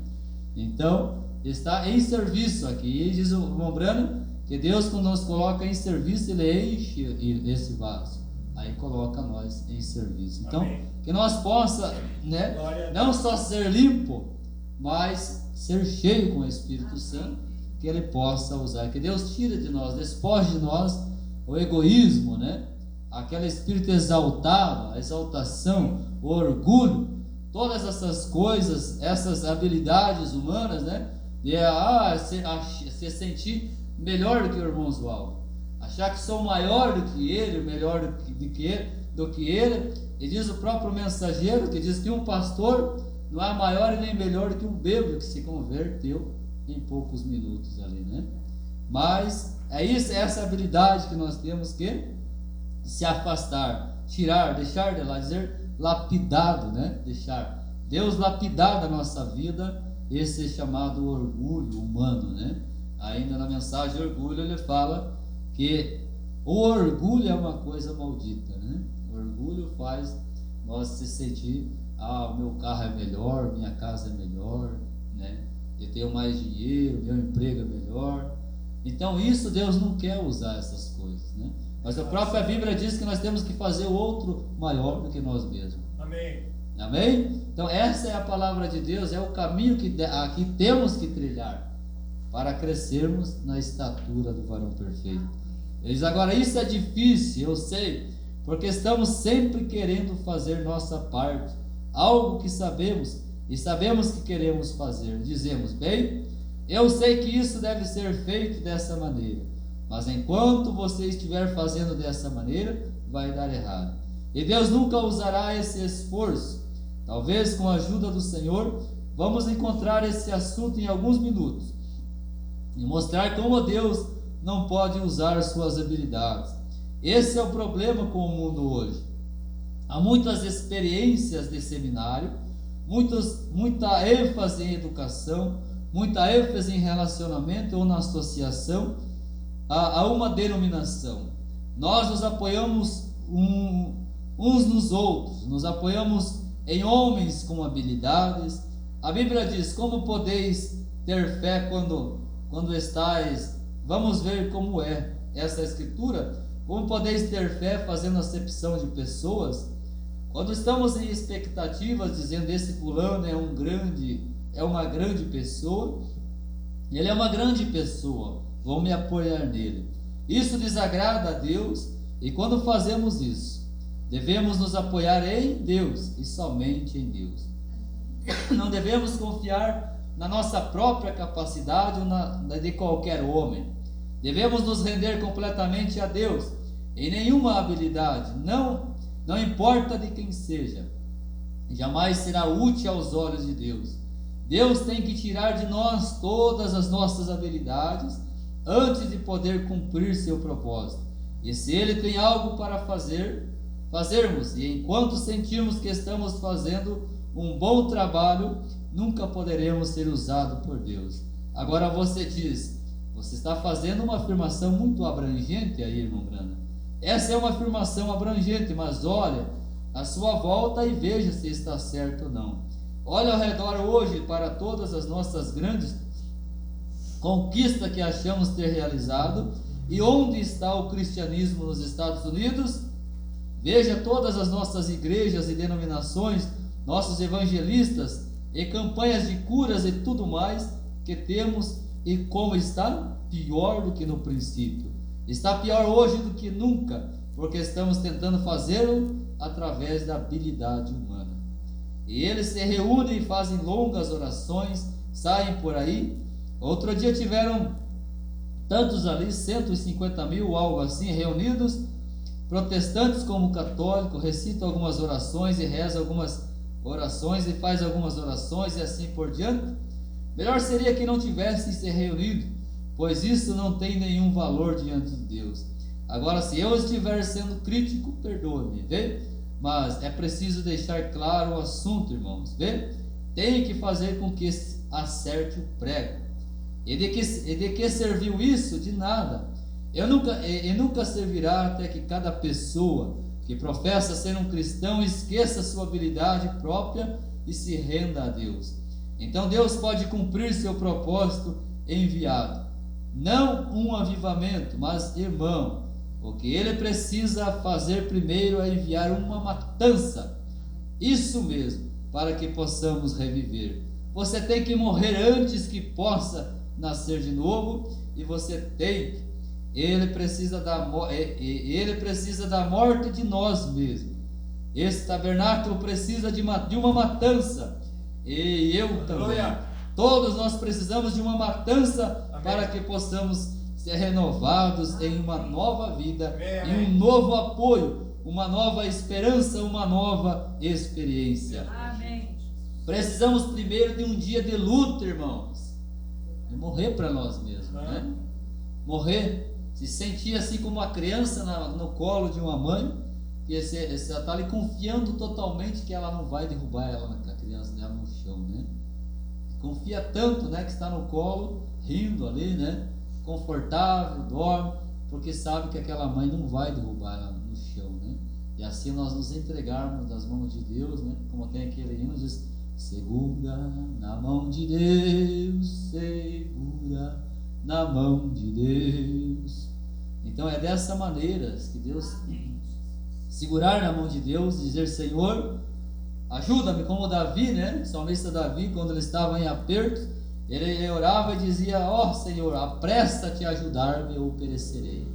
Então, está em serviço aqui. E diz o irmão Branham que Deus, quando nos coloca em serviço, ele enche esse vaso, aí coloca nós em serviço. Então, amém, que nós possa, né, não só ser limpo, mas ser cheio com o Espírito Santo, que ele possa usar, que Deus tire de nós, despoje de nós o egoísmo, né? Aquele espírito exaltado, a exaltação, o orgulho, todas essas coisas, essas habilidades humanas, né? E se sentir melhor do que o irmão Oswaldo, achar que sou maior do que ele, melhor do que ele. E diz o próprio mensageiro, que diz que um pastor não é maior e nem melhor do que um bêbado que se converteu em poucos minutos ali, né? Mas é isso, é essa habilidade que nós temos que se afastar, tirar, deixar de lá, dizer lapidado, né? Deixar Deus lapidar da nossa vida esse chamado orgulho humano, né? Ainda na mensagem orgulho ele fala que o orgulho é uma coisa maldita, né? O orgulho faz nós se sentir: o meu carro é melhor, minha casa é melhor, né? Eu tenho mais dinheiro, meu emprego é melhor. Então isso Deus não quer usar essas coisas, né? Mas a própria Bíblia diz que nós temos que fazer o outro maior do que nós mesmos. Amém. Amém? Então essa é a palavra de Deus, é o caminho que aqui temos que trilhar para crescermos na estatura do varão perfeito. Eles agora, isso é difícil, eu sei, porque estamos sempre querendo fazer nossa parte, algo que sabemos e sabemos que queremos fazer. Dizemos: bem, eu sei que isso deve ser feito dessa maneira, mas enquanto você estiver fazendo dessa maneira, vai dar errado. E Deus nunca usará esse esforço. Talvez com a ajuda do Senhor, vamos encontrar esse assunto em alguns minutos e mostrar como Deus não pode usar suas habilidades. Esse é o problema com o mundo hoje. Há muitas experiências de seminário, muita ênfase em educação, muita ênfase em relacionamento ou na associação a uma denominação. Nós nos apoiamos uns nos outros, nos apoiamos em homens com habilidades. A Bíblia diz: como podeis ter fé quando estáis... Vamos ver como é essa escritura. Como podeis ter fé fazendo acepção de pessoas? Quando estamos em expectativas, dizendo: esse fulano é uma grande pessoa, ele é uma grande pessoa, vou me apoiar nele. Isso desagrada a Deus, e quando fazemos isso, devemos nos apoiar em Deus e somente em Deus. Não devemos confiar na nossa própria capacidade ou na de qualquer homem. Devemos nos render completamente a Deus, em nenhuma habilidade, não importa de quem seja, jamais será útil aos olhos de Deus. Deus tem que tirar de nós todas as nossas habilidades antes de poder cumprir seu propósito. E se Ele tem algo para fazermos, e enquanto sentirmos que estamos fazendo um bom trabalho, nunca poderemos ser usados por Deus. Agora você diz, você está fazendo uma afirmação muito abrangente aí, irmão Brana. Essa é uma afirmação abrangente, mas olha à sua volta e veja se está certo ou não. Olha ao redor hoje para todas as nossas grandes conquistas que achamos ter realizado, e onde está o cristianismo nos Estados Unidos. Veja todas as nossas igrejas e denominações, nossos evangelistas e campanhas de curas e tudo mais que temos, e como está pior do que no princípio. Está pior hoje do que nunca, porque estamos tentando fazê-lo através da habilidade humana. E eles se reúnem e fazem longas orações, saem por aí. Outro dia tiveram tantos ali, 150 mil, algo assim, reunidos, protestantes como católicos, recitam algumas orações e rezam algumas orações e faz algumas orações e assim por diante. Melhor seria que não tivessem se reunido, pois isso não tem nenhum valor diante de Deus. Agora, se eu estiver sendo crítico, perdoe-me, vê? Mas é preciso deixar claro o assunto, irmãos, vê? Tem que fazer com que acerte o prego. E de que serviu isso? De nada. Nunca servirá até que cada pessoa que professa ser um cristão esqueça sua habilidade própria e se renda a Deus. Então Deus pode cumprir seu propósito enviado. Não um avivamento, mas, irmão, o que Ele precisa fazer primeiro é enviar uma matança. Isso mesmo, para que possamos reviver. Você tem que morrer antes que possa nascer de novo, e Ele precisa da morte de nós mesmos. Esse tabernáculo precisa de uma matança, e eu também. Todos nós precisamos de uma matança. Amém. Para que possamos ser renovados em uma nova vida, em um novo apoio, uma nova esperança, uma nova experiência. Amém. Precisamos primeiro de um dia de luta, irmãos, de morrer para nós mesmos, né? Morrer, se sentir assim como uma criança no colo de uma mãe, que você está ali confiando totalmente que ela não vai derrubar a criança dela no chão, né? Confia tanto, né, que está no colo, rindo ali, né, confortável, dorme, porque sabe que aquela mãe não vai derrubar ela no chão, né? E assim nós nos entregarmos nas mãos de Deus, né? Como tem aquele hino, diz: segura na mão de Deus, segura na mão de Deus. Então é dessa maneira que Deus, segurar na mão de Deus, dizer: Senhor, ajuda-me, como Davi, né? O salmista Davi, quando ele estava em aperto, ele orava e dizia: ó Senhor, apressa-te a ajudar-me ou perecerei.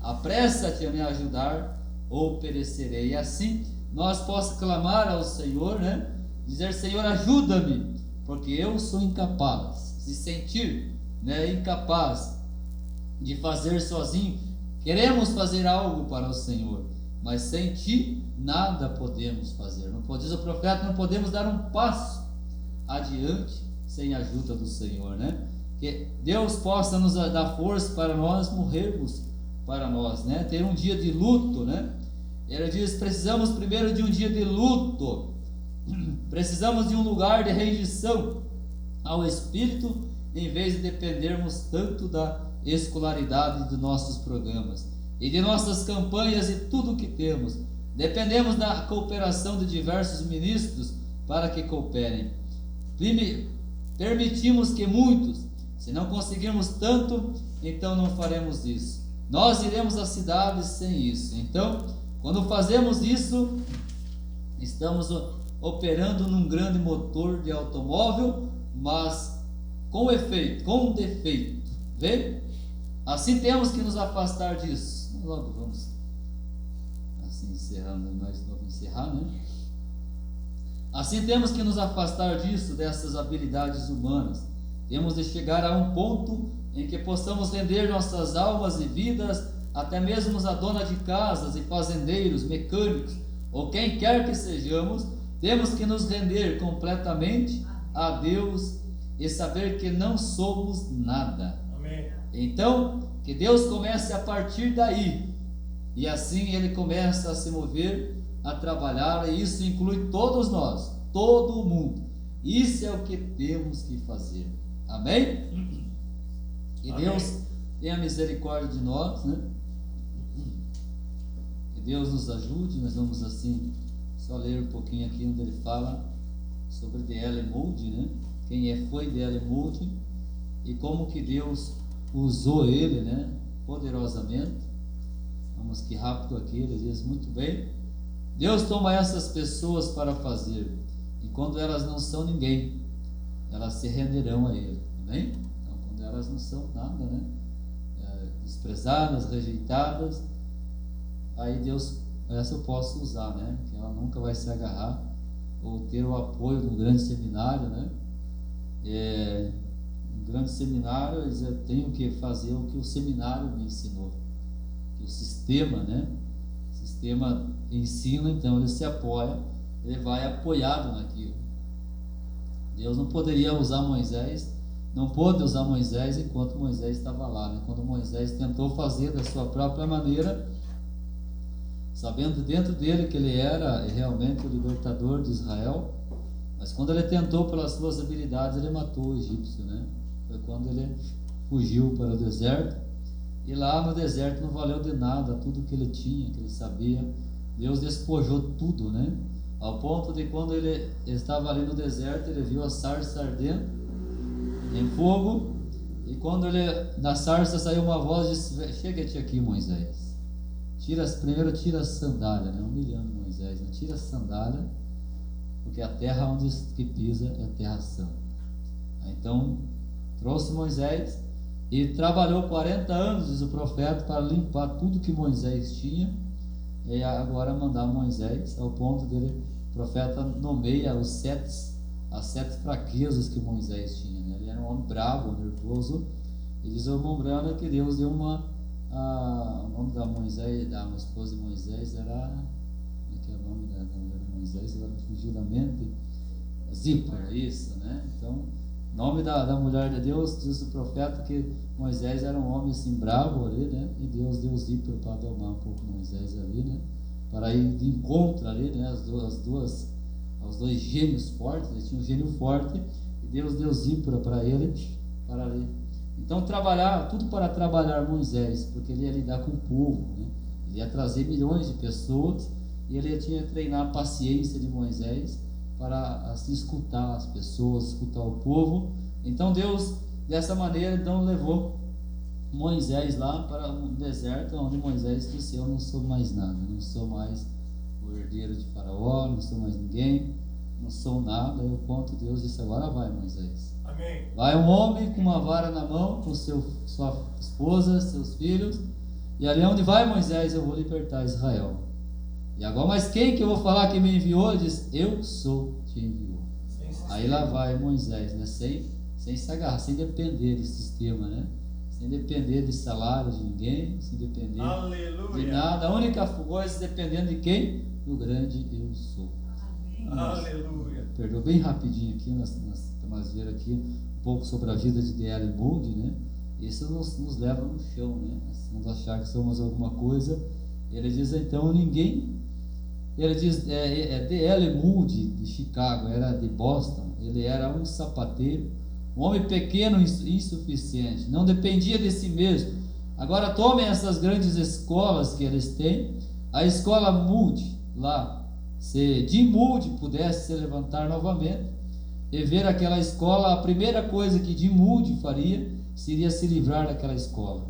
Apressa-te a me ajudar ou perecerei. E assim nós possamos clamar ao Senhor, né? Dizer: Senhor, ajuda-me, porque eu sou incapaz, se sentir, né, incapaz de fazer sozinho. Queremos fazer algo para o Senhor, mas sem Ti nada podemos fazer. Não diz o profeta, não podemos dar um passo adiante sem a ajuda do Senhor, né? Que Deus possa nos dar força para nós morrermos para nós, né? Ter um dia de luto, né? Ele diz: precisamos primeiro de um dia de luto, precisamos de um lugar de rendição ao Espírito, em vez de dependermos tanto da escolaridade dos nossos programas e de nossas campanhas e tudo o que temos. Dependemos da cooperação de diversos ministros para que cooperem. Permitimos que muitos, se não conseguirmos tanto, então não faremos isso. Nós iremos às cidades sem isso. Então, quando fazemos isso, estamos operando num grande motor de automóvel, mas com defeito. Vê? Assim temos que nos afastar disso. Logo vamos assim encerrando, mas vamos encerrar, né? Assim temos que nos afastar disso, dessas habilidades humanas. Temos de chegar a um ponto em que possamos render nossas almas e vidas, até mesmo a dona de casas e fazendeiros, mecânicos, ou quem quer que sejamos. Temos que nos render completamente a Deus e saber que não somos nada. Amém. Então, que Deus comece a partir daí, e assim Ele começa a se mover, a trabalhar, e isso inclui todos nós, todo o mundo. Isso é o que temos que fazer. Amém? Que Amém. Deus tenha misericórdia de nós, né? Que Deus nos ajude. Nós vamos assim só ler um pouquinho aqui onde ele fala sobre D.L. Moody, né? Quem foi D.L. Moody e como que Deus usou ele, né? Poderosamente. Vamos que rápido aqui, ele diz muito bem: Deus toma essas pessoas para fazer, e quando elas não são ninguém, elas se renderão a Ele. Amém? Então, quando elas não são nada, né? Desprezadas, rejeitadas, aí Deus, essa eu posso usar, né? Que ela nunca vai se agarrar ou ter o apoio de um grande seminário, né? Um grande seminário, eu tenho que fazer o que o seminário me ensinou, que o sistema, né? O sistema ensina, então ele se apoia, ele vai apoiado naquilo. Deus não poderia usar Moisés, não pôde usar Moisés enquanto Moisés estava lá, né? Quando Moisés tentou fazer da sua própria maneira, sabendo dentro dele que ele era realmente o libertador de Israel, mas quando ele tentou pelas suas habilidades, ele matou o egípcio, né? Foi quando ele fugiu para o deserto, e lá no deserto não valeu de nada tudo que ele tinha, que ele sabia. Deus despojou tudo, né? Ao ponto de quando ele estava ali no deserto, ele viu a sarça ardendo em fogo, e quando na sarça saiu uma voz e disse: chega-te aqui, Moisés. Primeiro tira a sandália, né? Humilhando Moisés, né? Tira a sandália, porque a terra onde que pisa é terra santa. Então trouxe Moisés e trabalhou 40 anos, diz o profeta, para limpar tudo que Moisés tinha, e agora mandar Moisés, ao ponto dele, o profeta nomeia as 7 fraquezas que Moisés tinha, né? Ele era um homem bravo, nervoso, e diz o irmão Brana que Deus deu o nome da Moisés, da esposa de Moisés era, como é que é o nome da mulher de Moisés, agora fugiu da mente, Zípora, isso, né? Então, nome da mulher de Deus, diz o profeta que Moisés era um homem assim bravo ali, né? E Deus deu Zípora para domar um pouco Moisés ali, né? Para ir de encontro ali, né? Os dois gênios fortes, ele tinha um gênio forte, e Deus deu Zípora para ele, para ali. Então tudo para trabalhar Moisés, porque ele ia lidar com o povo, né? Ele ia trazer milhões de pessoas, e ele tinha que treinar a paciência de Moisés, para assim escutar as pessoas, escutar o povo. Então Deus, dessa maneira, então levou Moisés lá para um deserto, onde Moisés disse: eu não sou mais nada, não sou mais o herdeiro de Faraó, não sou mais ninguém, não sou nada. E o ponto Deus disse: agora vai, Moisés. Amém. Vai um homem com uma vara na mão, com sua esposa, seus filhos, e ali onde vai Moisés, eu vou libertar Israel. E agora, mas quem que eu vou falar que me enviou? Ele diz: eu sou, te enviou. Aí lá vai Moisés, né? Sem se agarrar, sem depender de sistema, né? Sem depender de salário de ninguém, sem depender Aleluia. de nada. A única coisa dependendo de quem? Do grande eu sou. Aleluia. Perdoa bem rapidinho aqui, nós ver aqui um pouco sobre a vida de D.L. Moody, né? Isso nos leva no chão, né? Se nós achar que somos alguma coisa, ele diz então ele diz, D.L. Moody de Chicago, era de Boston, ele era um sapateiro, um homem pequeno e insuficiente, não dependia de si mesmo. Agora tomem essas grandes escolas que eles têm, a escola Moody lá, se Jim Moody pudesse se levantar novamente e ver aquela escola, a primeira coisa que Jim Moody faria seria se livrar daquela escola.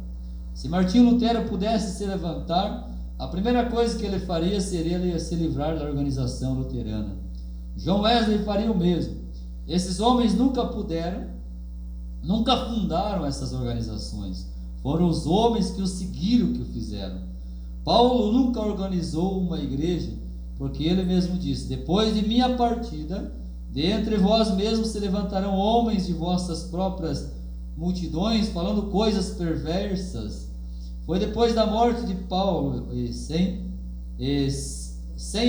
Se Martinho Lutero pudesse se levantar, a primeira coisa que ele faria seria ele se livrar da organização luterana. John Wesley faria o mesmo. Esses homens nunca fundaram essas organizações. Foram os homens que o seguiram que o fizeram. Paulo nunca organizou uma igreja, porque ele mesmo disse: depois de minha partida, de entre vós mesmos se levantarão homens de vossas próprias multidões, falando coisas perversas. Foi depois da morte de Paulo, 100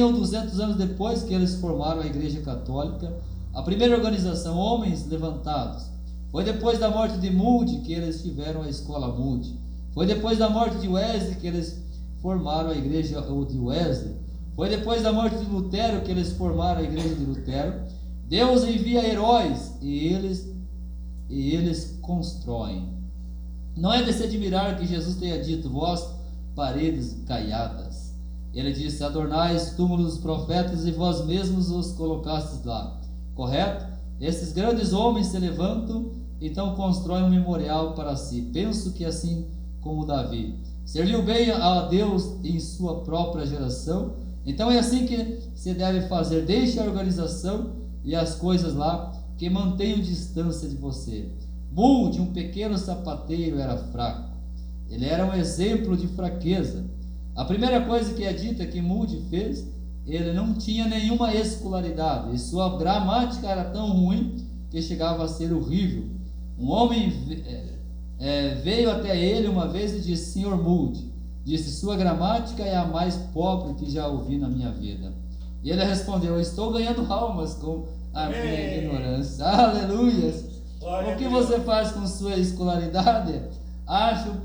ou 200 anos depois, que eles formaram a Igreja Católica, A primeira organização, Homens Levantados. Foi depois da morte de Moody que eles tiveram a escola Moody. Foi depois da morte de Wesley que eles formaram a igreja de Wesley. Foi depois da morte de Lutero que eles formaram a igreja de Lutero. Deus envia heróis e eles constroem. Não é de se admirar que Jesus tenha dito: vós, paredes caiadas. Ele disse: adornais os túmulos dos profetas e vós mesmos os colocastes lá. Correto? Esses grandes homens se levantam, então constroem um memorial para si. Penso que assim como Davi serviu bem a Deus em sua própria geração, então é assim que se deve fazer. Deixe a organização e as coisas lá que mantenham distância de você. Moody, um pequeno sapateiro, era fraco. Ele era um exemplo de fraqueza. A primeira coisa que é dita que Moody fez, ele não tinha nenhuma escolaridade, e sua gramática era tão ruim que chegava a ser horrível. Um homem veio até ele uma vez e disse: Senhor Moody, disse, sua gramática é a mais pobre que já ouvi na minha vida. E ele respondeu: estou ganhando almas com a minha ignorância. Aleluias! O que você faz com sua escolaridade? Acho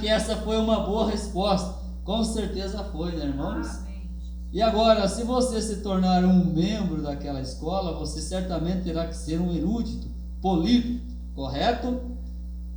que essa foi uma boa resposta. Com certeza foi, né, irmãos? E agora, se você se tornar um membro daquela escola, você certamente terá que ser um erudito, polido, correto?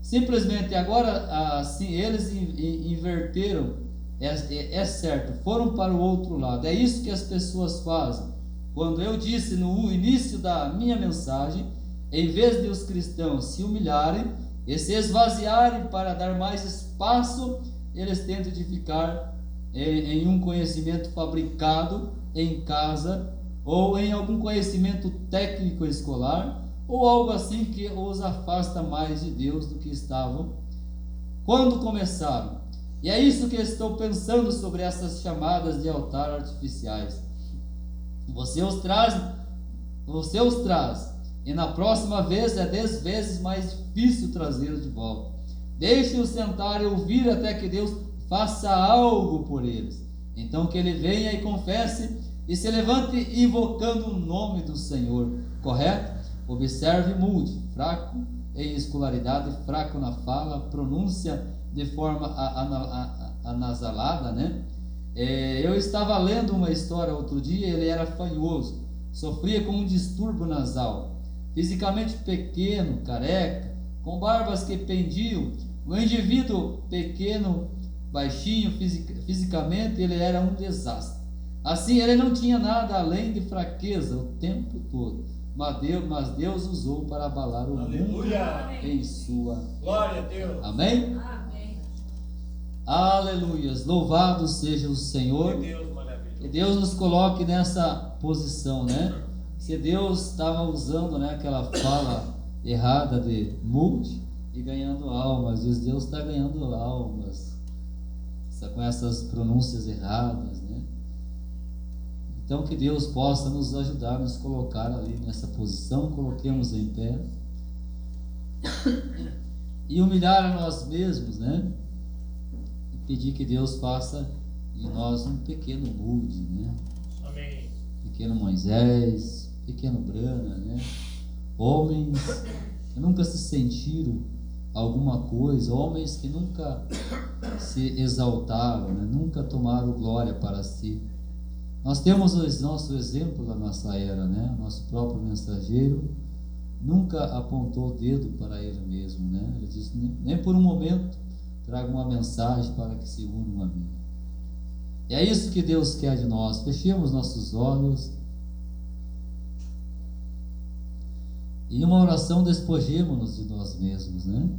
Simplesmente agora, assim, eles inverteram, é certo, foram para o outro lado. É isso que as pessoas fazem. Quando eu disse no início da minha mensagem, em vez de os cristãos se humilharem e se esvaziarem para dar mais espaço, eles tentam de ficar em um conhecimento fabricado em casa, ou em algum conhecimento técnico escolar, ou algo assim que os afasta mais de Deus do que estavam quando começaram. E é isso que estou pensando sobre essas chamadas de altar artificiais. Você os traz, e na próxima vez é 10 vezes mais difícil trazê-los de volta. Deixe-os sentar e ouvir até que Deus faça algo por eles. Então que ele venha e confesse e se levante invocando o nome do Senhor, correto? Observe Moody, fraco em escolaridade, fraco na fala, pronúncia de forma anasalada, né? Eu estava lendo uma história outro dia. Ele era fanhoso, sofria com um distúrbio nasal, fisicamente pequeno, careca, com barbas que pendiam. O indivíduo pequeno, baixinho, fisicamente ele era um desastre. Assim, ele não tinha nada além de fraqueza o tempo todo. Mas Deus usou para abalar o mundo em sua glória a Deus. Amém? Amém. Aleluias. Louvado seja o Senhor. Que Deus maravilhoso. Que Deus nos coloque nessa posição, né? Se Deus estava usando, né, aquela fala errada de Moody e ganhando almas, diz Deus está ganhando almas com essas pronúncias erradas, né? Então que Deus possa nos ajudar, nos colocar ali nessa posição. Coloquemos em pé e humilhar a nós mesmos, né? E pedir que Deus faça de nós um pequeno Moody, né? Amém. Pequeno Moisés, pequeno Brana, né? Homens que nunca se sentiram alguma coisa, homens que nunca se exaltaram, né? Nunca tomaram glória para si. Nós temos o nosso exemplo da nossa era, né? Nosso próprio mensageiro nunca apontou o dedo para ele mesmo, né? Ele disse: nem por um momento traga uma mensagem para que se unam a mim. E é isso que Deus quer de nós. Fechemos nossos olhos e em uma oração despojemos-nos de nós mesmos, né?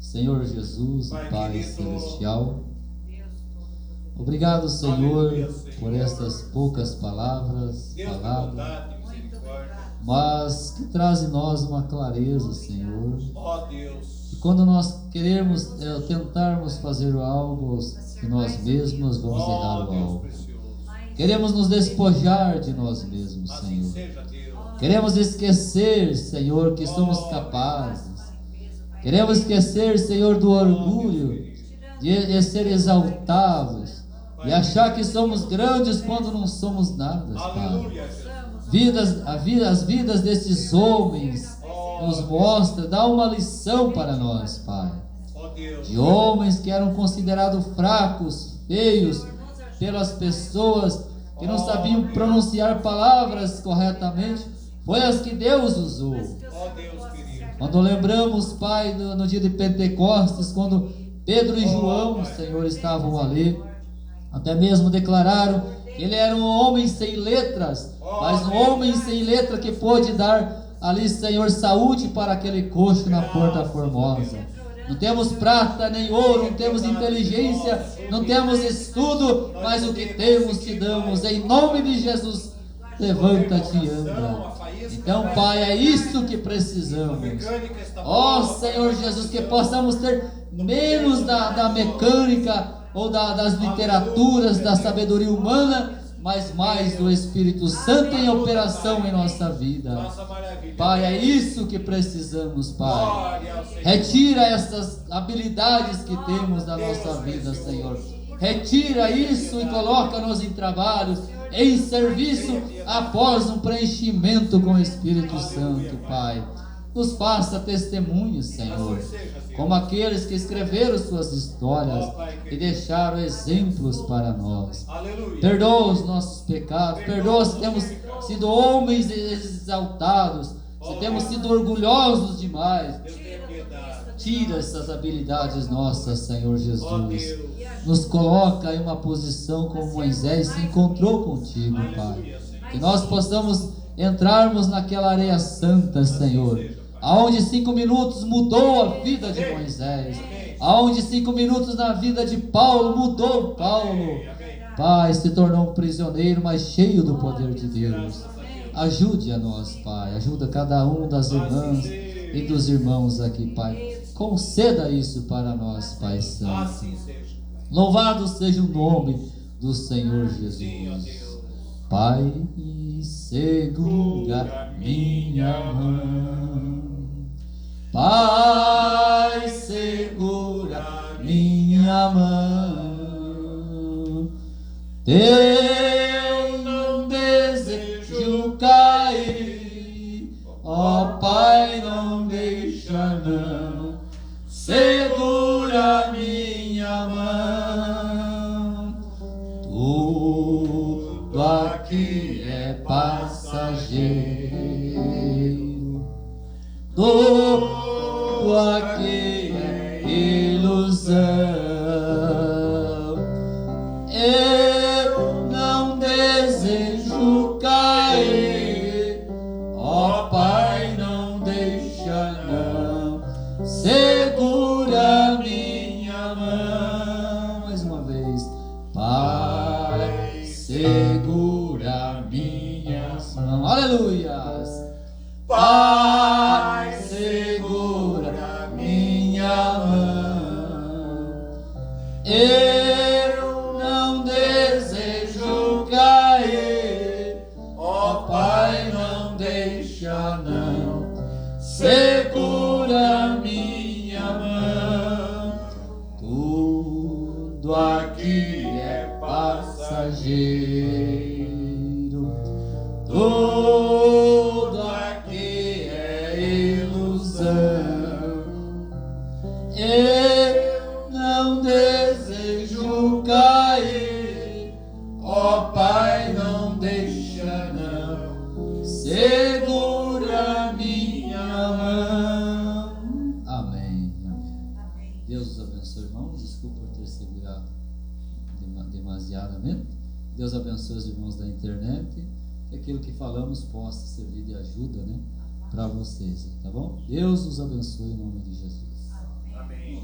Senhor Jesus, Pai querido, celestial, obrigado, Senhor, aleluia, Senhor, por estas poucas palavras, Deus da bondade e misericórdia. mas que traz em nós uma clareza, Senhor. Ó Deus, E quando nós queremos tentarmos fazer algo de nós mesmos, vamos errar ó o Deus alvo. precioso. Queremos nos despojar de nós mesmos, Assim Senhor. seja, Deus. Queremos esquecer, Senhor, que somos capazes. Queremos esquecer, Senhor, do orgulho de ser exaltados e achar que somos grandes quando não somos nada, Pai. Aleluia, Jesus. as vidas desses homens nos mostra, dá uma lição para nós, Pai. Ó Deus. De homens que eram considerados fracos, feios, pelas pessoas que não sabiam pronunciar palavras corretamente, foi as que Deus usou. Ó Deus querido. Quando lembramos, Pai, no dia de Pentecostes, quando Pedro e João, Senhor, estavam ali, até mesmo declararam que ele era um homem sem letras, mas um homem sem letra que pôde dar ali, Senhor, saúde para aquele coxo na Porta Formosa. Não temos prata nem ouro, não temos inteligência, não temos estudo, mas o que temos te damos. Em nome de Jesus, levanta-te e anda. Então, Pai, é isso que precisamos. Ó Senhor Jesus, que possamos ter menos da mecânica ou das literaturas, da sabedoria humana, mas mais do Espírito Santo em operação em nossa vida. Pai, é isso que precisamos, Pai. Retira essas habilidades que temos na nossa vida, Senhor. Retira isso e coloca-nos em trabalhos, em serviço, após um preenchimento com o Espírito Santo, Pai. Nos faça testemunhos, Senhor, como aqueles que escreveram suas histórias e deixaram exemplos para nós. Perdoa os nossos pecados, perdoa se temos sido homens exaltados, se temos sido orgulhosos demais. Tira essas habilidades nossas, Senhor Jesus. Nos coloca em uma posição como Moisés se encontrou contigo, Pai. Que nós possamos entrarmos naquela areia santa, Senhor, aonde 5 minutos mudou a vida de Moisés, aonde 5 minutos na vida de Paulo mudou Paulo. Pai, se tornou um prisioneiro, mas cheio do poder de Deus. Ajude a nós, Pai. Ajuda cada um das irmãs e dos irmãos aqui, Pai. Conceda isso para nós, Pai Santo. Louvado seja o nome do Senhor Jesus. Pai, segura minha mão. Pai, segura minha mão. Eu não desejo cair. Ó Pai, não deixa não. Segura minha mão. Tudo aqui é passageiro. Tudo aqui é ilusão. Eu não desejo cair. Ó Pai, não deixa não. Segura minha mão. Mais uma vez. Pai, segura minhas mãos. Aleluias. Pai, segura minha mão. Eu não desejo cair. Ó Pai, não deixa não. Segura minha mão. Tudo aqui é passageiro. Tudo aqui é ilusão. Eu não desejo cair. Ó Pai, não deixa não. Segura minha mão. Amém. Deus os abençoe, irmãos. Desculpa por ter segurado demasiadamente. Deus abençoe os irmãos da internet. Que aquilo que falamos possa servir de ajuda, né, para vocês, tá bom? Deus os abençoe em nome de Jesus. Amém.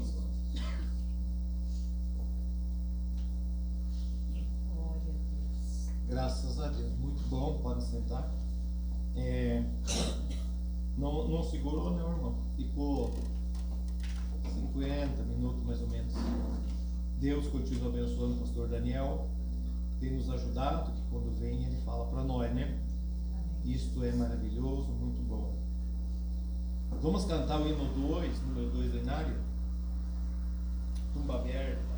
Graças a Deus, muito bom, pode sentar. Não segurou, não, irmão. Ficou 50 minutos mais ou menos. Deus continua abençoando o pastor Daniel. Tem nos ajudado, que quando vem ele fala para nós, né? Isto é maravilhoso, muito bom. Vamos cantar o hino 2, número 2 do Inário. Tumba aberta.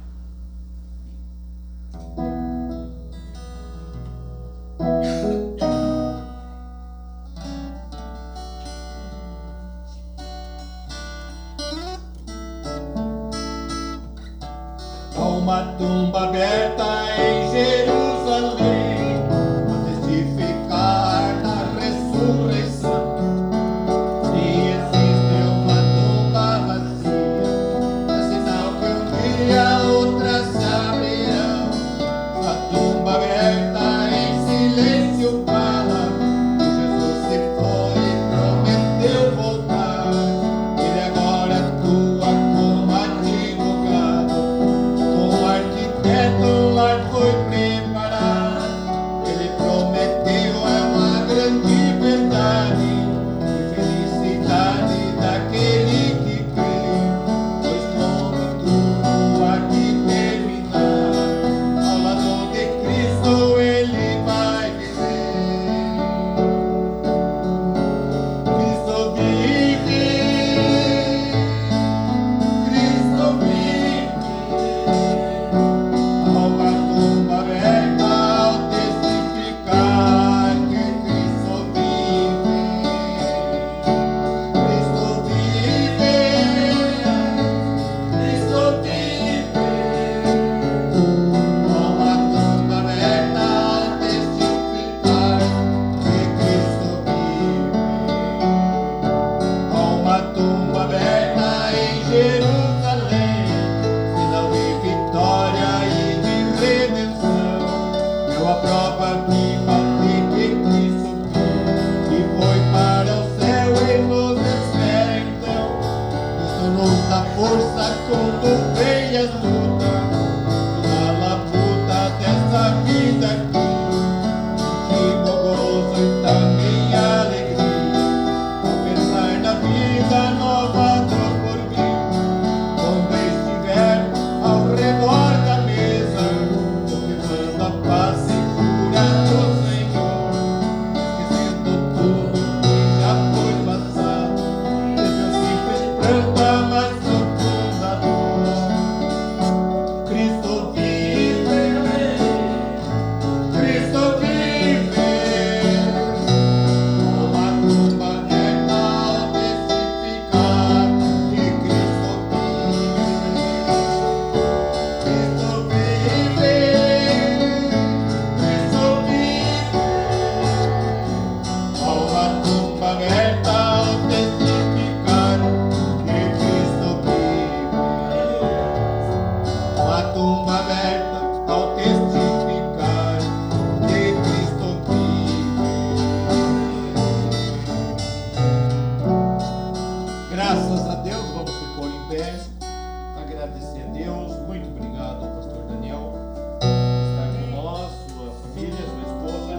tumba aberta em Jerusalém, a testificar da ressurreição. Se existe uma tumba vazia, é sinal que um dia outras se abrirão. A tumba aberta em silêncio fala que Jesus se foi e prometeu voltar. Ele agora atua como advogado, como arquiteto, um lar foi preparado. Ele prometeu, é uma grande verdade, e felicidade daquele que crê, pois como tudo há que terminar, ao lado de Cristo ele vai viver. Cristo vive, Cristo vive. Há uma tumba aberta ao testificar que Cristo vive. Cristo vive, Cristo vive. Há uma tumba aberta ao testificar que Cristo vive. Há uma tumba aberta em Jerusalém, sinal de vitória e de redenção. É a prova viva de que Cristo vive e foi para o céu e nos espera então. Isso nos dá força quando vem as lutas, na labuta dessa vida aqui. Contigo gozo e também alegria, ao pensar na vida nova do porvir. Quando estiver ao redor da mesa, proclamando a paz segura do Senhor, esquecendo tudo que já foi passado, deixa o simples pranto a mais profunda dor. Cristo vive, Cristo vive. Uma tumba aberta ao testificar que Cristo vive. Cristo vive, Cristo vive. Há uma tumba aberta ao testificar que Cristo vive. Uma tumba aberta ao testificar que Cristo vive. Graças a Deus, vamos se pôr em pé, agradecer a Deus. Muito obrigado ao pastor Daniel por estar com nós, sua família, sua esposa,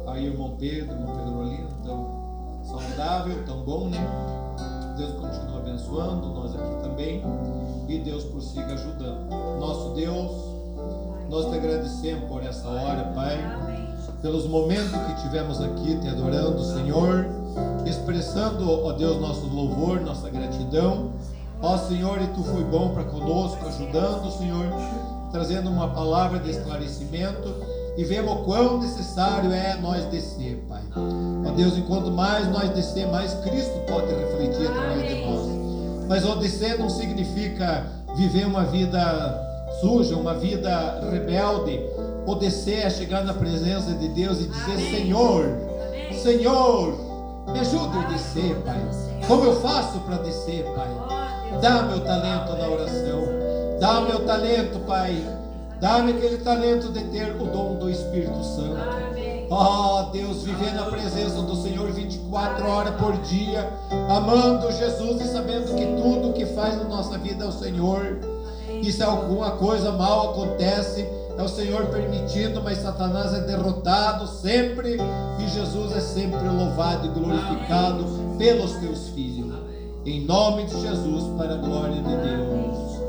aí irmão Pedro Olino, tão saudável, tão bom, né? Deus continua abençoando, nós aqui também, e Deus prossiga ajudando. Nosso Deus, nós te agradecemos por essa hora, Pai, pelos momentos que tivemos aqui te adorando, Senhor, expressando, ó Deus, nosso louvor, nossa gratidão. Ó Senhor, e Tu foi bom para conosco, ajudando, Senhor, trazendo uma palavra de esclarecimento, e vemos o quão necessário é nós descer, Pai. Ó Deus, enquanto mais nós descer, mais Cristo pode refletir através de nós. Mas o descer não significa viver uma vida suja, uma vida rebelde. O descer é chegar na presença de Deus e dizer: Senhor, Senhor, me ajude a descer, Pai. Como eu faço para descer, Pai? Dá meu talento na oração. Dá meu talento, Pai. Dá-me aquele talento de ter o dom do Espírito Santo. Ó Deus, viver na presença do Senhor 24 horas por dia, amando Jesus e sabendo que tudo que faz na nossa vida é o Senhor. E se alguma coisa mal acontece, é o Senhor permitindo, mas Satanás é derrotado sempre, e Jesus é sempre louvado e glorificado pelos teus filhos. Em nome de Jesus, para a glória de Deus.